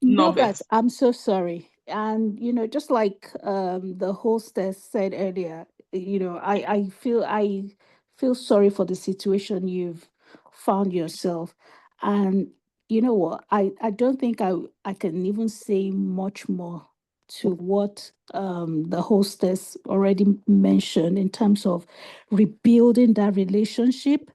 Norbert, Norbert. I'm so sorry. And just like the hostess said earlier, I feel sorry for the situation you've found yourself. And you know what? I don't think I can even say much more to what the hostess already mentioned in terms of rebuilding that relationship.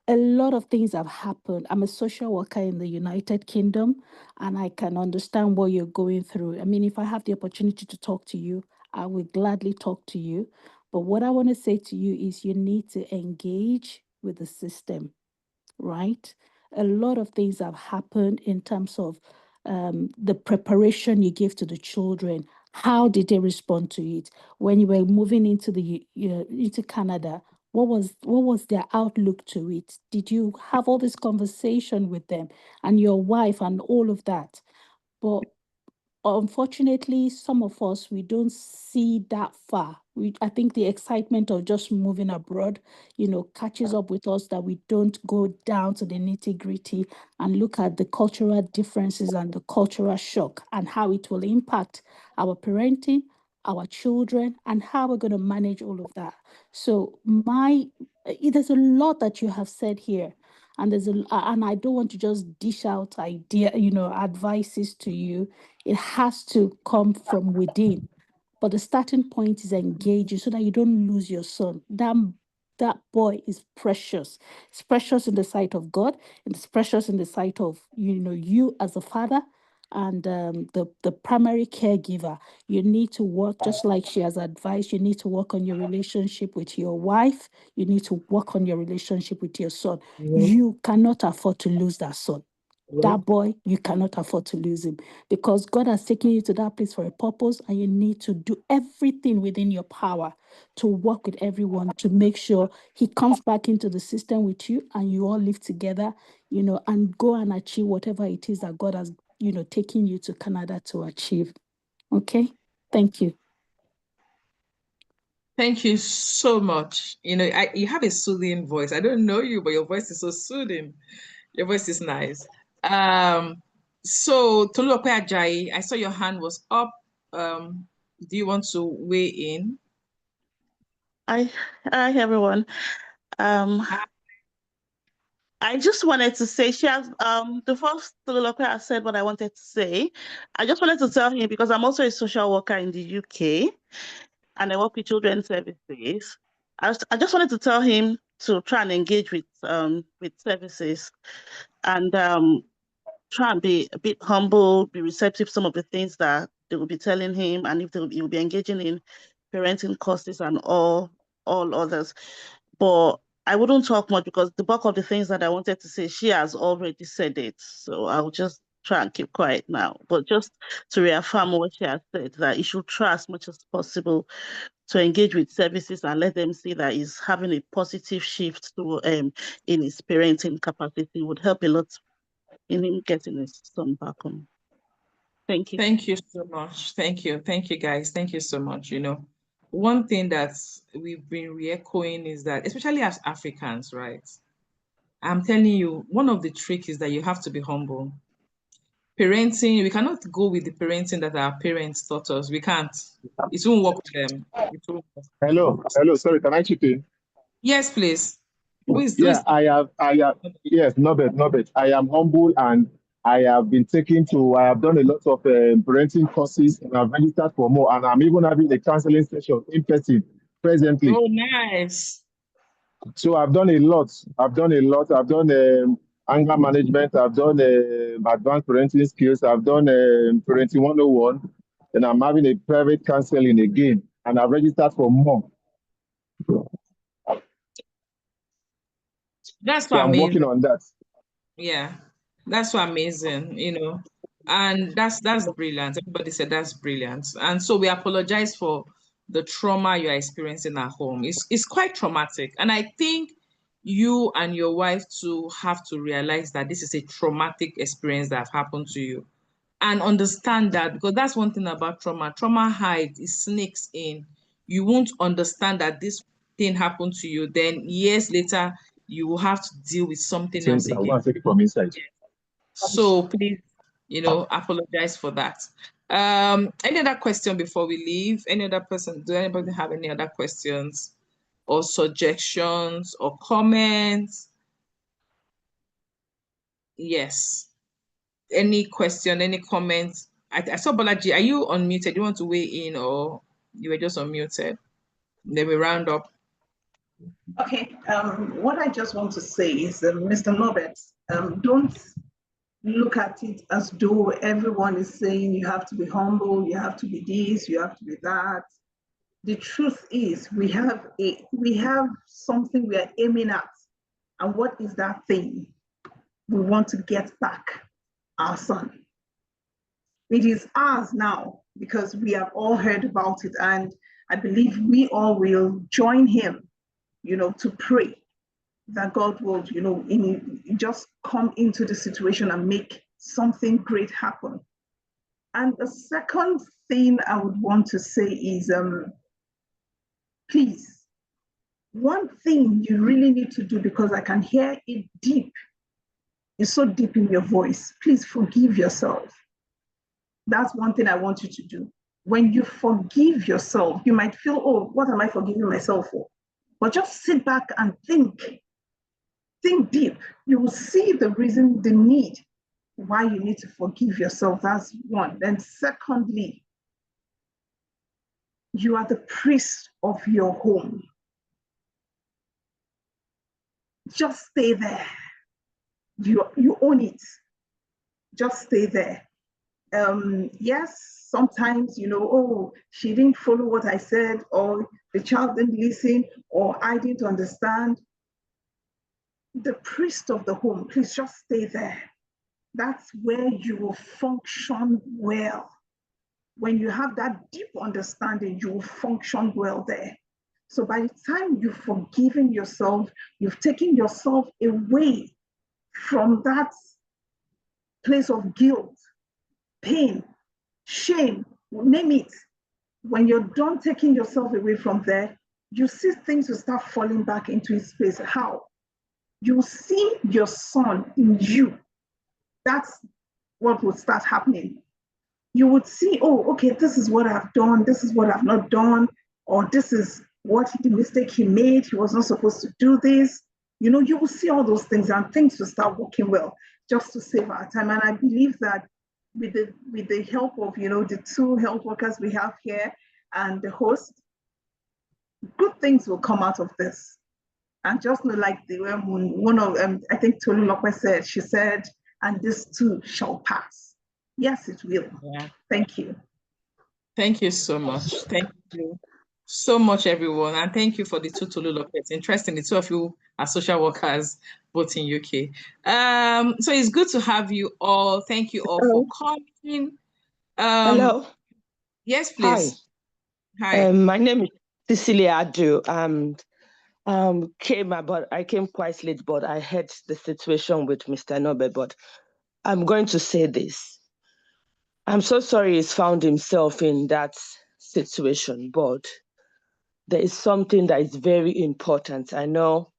A lot of things have happened. I'm a social worker in the United Kingdom, and I can understand what you're going through. I mean, if I have the opportunity to talk to you, I will gladly talk to you. But what I want to say to you is you need to engage with the system, right? A lot of things have happened in terms of the preparation you give to the children. How did they respond to it when you were moving into into Canada? What was their outlook to it? Did you have all this conversation with them and your wife and all of that? But unfortunately, some of us, we don't see that far. I think the excitement of just moving abroad, catches up with us, that we don't go down to the nitty-gritty and look at the cultural differences and the cultural shock and how it will impact our parenting, our children, and how we're going to manage all of that. So there's a lot that you have said here. And and I don't want to just dish out advices to you. It has to come from within. But the starting point is engaging so that you don't lose your son. That boy is precious. It's precious in the sight of God, and it's precious in the sight of you as a father and the primary caregiver. You need to work, just like she has advised, you need to work on your relationship with your wife. You need to work on your relationship with your son. You cannot afford to lose that son. That boy, you cannot afford to lose him, because God has taken you to that place for a purpose, and you need to do everything within your power to work with everyone to make sure he comes back into the system with you and you all live together, and go and achieve whatever it is that God has, taken you to Canada to achieve. Okay? Thank you. Thank you so much. You have a soothing voice. I don't know you, but your voice is so soothing. Your voice is nice. So Tolulope Ajayi, I saw your hand was up. Do you want to weigh in? Hi, everyone. I just wanted to say she has the first Tolulope has said what I wanted to say. I just wanted to tell him, because I'm also a social worker in the UK and I work with children's services. I just wanted to tell him to try and engage with services and try and be a bit humble, be receptive to some of the things that they will be telling him, and if he will be engaging in parenting courses and all others. But I wouldn't talk much because the bulk of the things that I wanted to say, she has already said it. So I'll just try and keep quiet now. But just to reaffirm what she has said, that he should try as much as possible to engage with services and let them see that he's having a positive shift to in his parenting capacity would help a lot in him getting his son back home. Thank you. Thank you so much. Thank you. Thank you, guys. Thank you so much. One thing that we've been re-echoing is that, especially as Africans, right? I'm telling you, one of the tricks is that you have to be humble. Parenting, we cannot go with the parenting that our parents taught us. We can't. It won't work with them. It won't work. Hello, sorry, can I chip in? Yes, please. Who Yeah, is I have, yes, Norbert. I am humble and I have done a lot of parenting courses and I've registered for more and I'm even having a counseling session in person presently. Oh, nice. So I've done a lot. I've done anger management. I've done advanced parenting skills. I've done parenting 101. And I'm having a private counseling again. And I've registered for more. That's So so I'm working amazing. on that. Yeah, that's so amazing, you know. And that's brilliant. Everybody said that's brilliant. And so we apologize for the trauma you are experiencing at home. It's quite traumatic. And I think you and your wife too have to realize that this is a traumatic experience that have happened to you and understand that, because that's one thing about trauma. Trauma hides, it sneaks in. You won't understand that this thing happened to you. Then years later, you will have to deal with something So else I'm again. going to take it from inside. So please, apologize for that. Any other question before we leave? Any other person? Do anybody have any other questions or suggestions or comments? Yes. Any question, any comments? I saw Bolaji. Are you unmuted? Do you want to weigh in or you were just unmuted? Then we round up. Okay, what I just want to say is, Mr. Norbert, don't look at it as though everyone is saying you have to be humble, you have to be this, you have to be that. The truth is we have something we are aiming at. And what is that thing? We want to get back our son. It is ours now because we have all heard about it. And I believe we all will join him, to pray that God will, just come into the situation and make something great happen. And the second thing I would want to say is, please, one thing you really need to do, because I can hear it deep, it's so deep in your voice, please forgive yourself. That's one thing I want you to do. When you forgive yourself, you might feel, oh, what am I forgiving myself for? But just sit back and think deep. You will see the reason, the need, why you need to forgive yourself. That's one. Then secondly, you are the priest of your home. Just stay there. You own it. Just stay there. Yes, sometimes, oh, she didn't follow what I said, or the child didn't listen, or I didn't understand. The priest of the home, please just stay there. That's where you will function well. When you have that deep understanding, you will function well there. So by the time you've forgiven yourself, you've taken yourself away from that place of guilt, pain, shame, name it. When you're done taking yourself away from there, you see things will start falling back into its place. How? You see your son in you. That's what will start happening. You would see, oh, okay, this is what I've done, this is what I've not done, or this is what the mistake he made. He was not supposed to do this. You will see all those things and things will start working well just to save our time. And I believe that with the help of, the two health workers we have here and the host, good things will come out of this. And just like one of I think Tolu Lokwe said, she said, and this too shall pass. Yes, it will. Yeah. Thank you. Thank you so much. Thank you so much, everyone. And thank you for the two Tolu Lokwe. It's interesting. The two of you are social workers, both in UK. So it's good to have you all. Thank you all for coming. Hello. Yes, please. Hi. My name is Cecilia Adu, and I came quite late, but I heard the situation with Mr. Norbert. But I'm going to say this. I'm so sorry he's found himself in that situation, but there is something that is very important. I know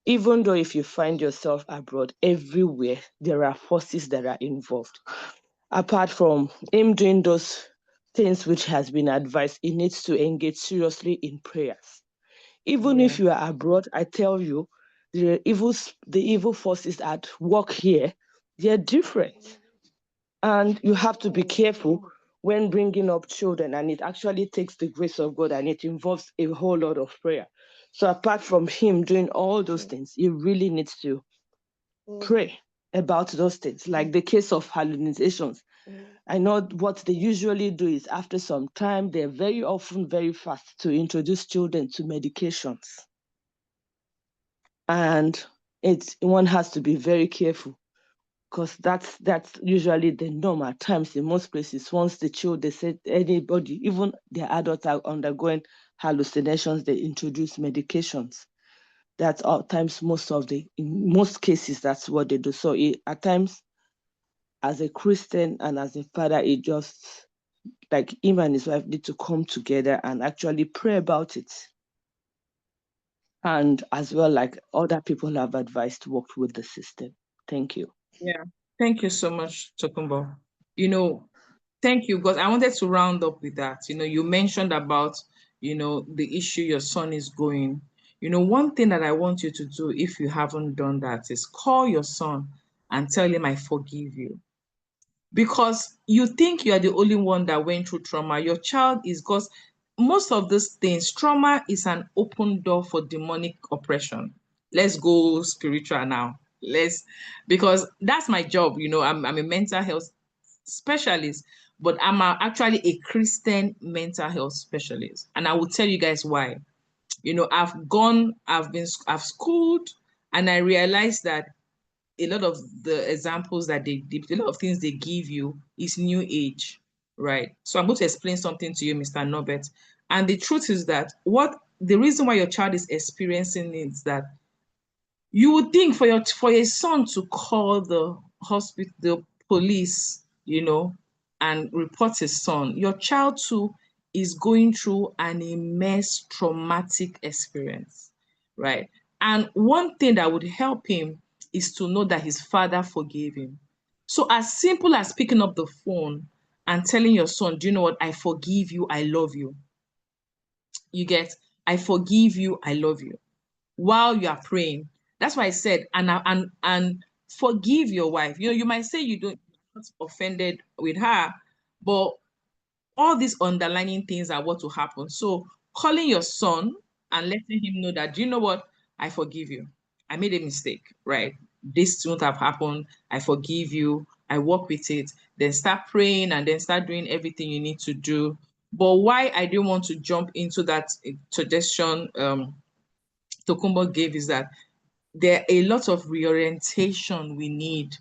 even though if you find yourself abroad, everywhere there are forces that are involved. Apart from him doing those things which has been advised, he needs to engage seriously in prayers. Even if you are abroad, I tell you, the evil forces at work here, they're different. And you have to be careful when bringing up children, and it actually takes the grace of God, and it involves a whole lot of prayer. So apart from him doing all those things, he really needs to pray about those things, like the case of hallucinations. I know what they usually do is after some time, they're very often very fast to introduce children to medications. And one has to be very careful, because that's usually the norm at times in most places. Once the child, they said anybody, even the adults are undergoing hallucinations, they introduce medications. That's all times, in most cases, that's what they do. So at times, as a Christian and as a father, it just like him and his wife need to come together and actually pray about it. And as well, like other people have advised, work with the system. Thank you. Yeah. Thank you so much, Tokumbo. Thank you, because I wanted to round up with that. You mentioned about, the issue your son is going. One thing that I want you to do, if you haven't done that, is call your son and tell him, I forgive you. Because you think you are the only one that went through trauma. Your child is, because most of these things, trauma is an open door for demonic oppression. Let's go spiritual now. Because that's my job. I'm a mental health specialist, but I'm actually a Christian mental health specialist. And I will tell you guys why. I've schooled, and I realized that a lot of the examples that a lot of things they give you is new age, right? So I'm going to explain something to you, Mr. Norbert. And the truth is that the reason why your child is experiencing it is that you would think for a son to call the hospital, the police, and report his son, your child too is going through an immense traumatic experience, right? And one thing that would help him is to know that his father forgave him. So as simple as picking up the phone and telling your son, do you know what? I forgive you, I love you. You get, I forgive you, I love you, while you are praying. That's why I said, and forgive your wife. You might say you're not offended with her, but all these underlying things are what will happen. So calling your son and letting him know that, do you know what? I forgive you. I made a mistake, right? This won't have happened. I forgive you. I work with it. Then start praying and then start doing everything you need to do. But why I didn't want to jump into that suggestion Tokumbo gave is that there are a lot of reorientation we need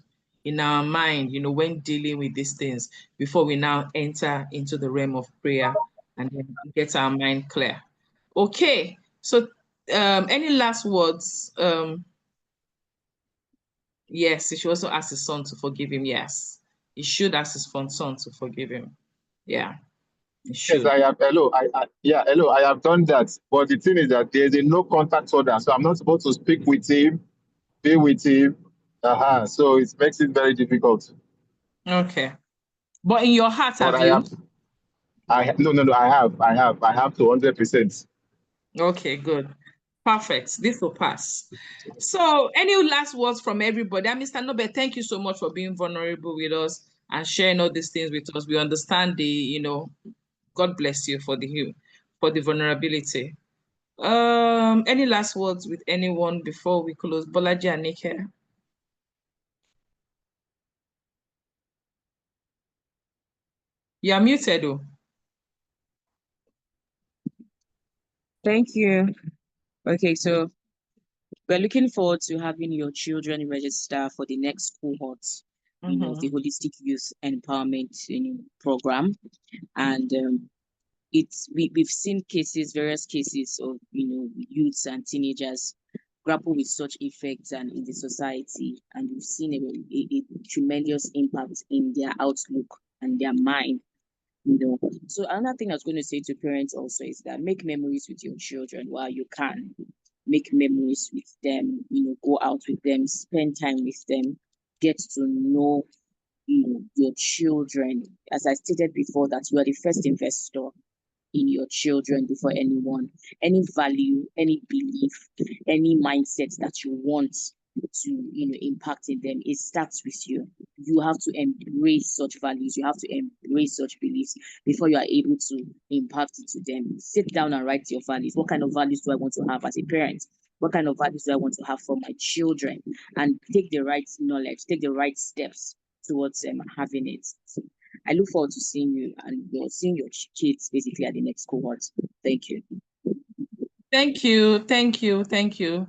in our mind, when dealing with these things before we now enter into the realm of prayer and then get our mind clear. Okay, so any last words? Yes, he should also ask his son to forgive him. Yes, he should ask his son to forgive him. Yeah, he Yes, should. I have. Hello, hello. I have done that, but the thing is that there's a no contact order, so I'm not supposed to speak with him, be with him. So it makes it very difficult. Okay, but in your heart, But have you? no. I have to 100%. Okay, good. Perfect. This will pass. So, any last words from everybody? And Mr. Nobe, thank you so much for being vulnerable with us and sharing all these things with us. We understand God bless you for the vulnerability. Any last words with anyone before we close? Bolaji and Nick here. You're muted, though. Thank you. Okay, so we're looking forward to having your children register for the next cohort, of the Holistic Youth Empowerment program. And we've seen various cases of youths and teenagers grapple with such effects and in the society, and we've seen a tremendous impact in their outlook and their mind. So another thing I was going to say to parents also is that make memories with your children while you can. make memories with them, go out with them, spend time with them, get to know your children. As I stated before, that you are the first investor in your children before anyone. Any value, any belief, any mindset that you want to impact in them, it starts with you. You have to embrace such values, you have to embrace such beliefs before you are able to impact it to them. Sit down and write your values. What kind of values do I want to have as a parent? What kind of values do I want to have for my children? And take the right knowledge, take the right steps towards having it. So I look forward to seeing you and seeing your kids basically at the next cohort. Thank you. Thank you. Thank you. Thank you.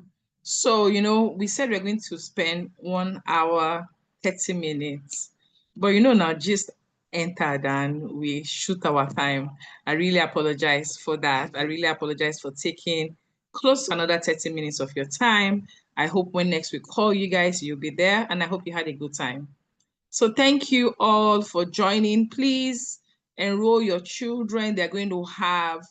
So, we said we're going to spend 1 hour, 30 minutes. But now just entered and we shoot our time. I really apologize for that. I really apologize for taking close to another 30 minutes of your time. I hope when next we call you guys, you'll be there, and I hope you had a good time. So thank you all for joining. Please enroll your children. They're going to have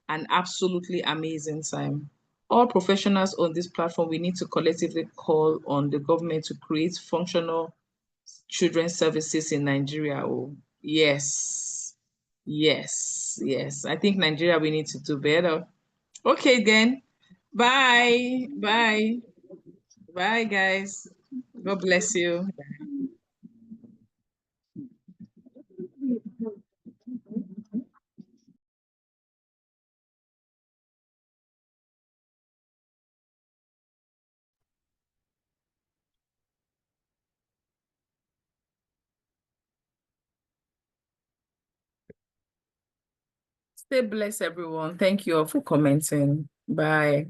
an absolutely amazing time. All professionals on this platform, we need to collectively call on the government to create functional children's services in Nigeria. Oh, yes. Yes, yes. I think Nigeria, we need to do better. Okay, then. Bye. Bye. Bye, guys. God bless you. Stay blessed, everyone. Thank you all for commenting. Bye.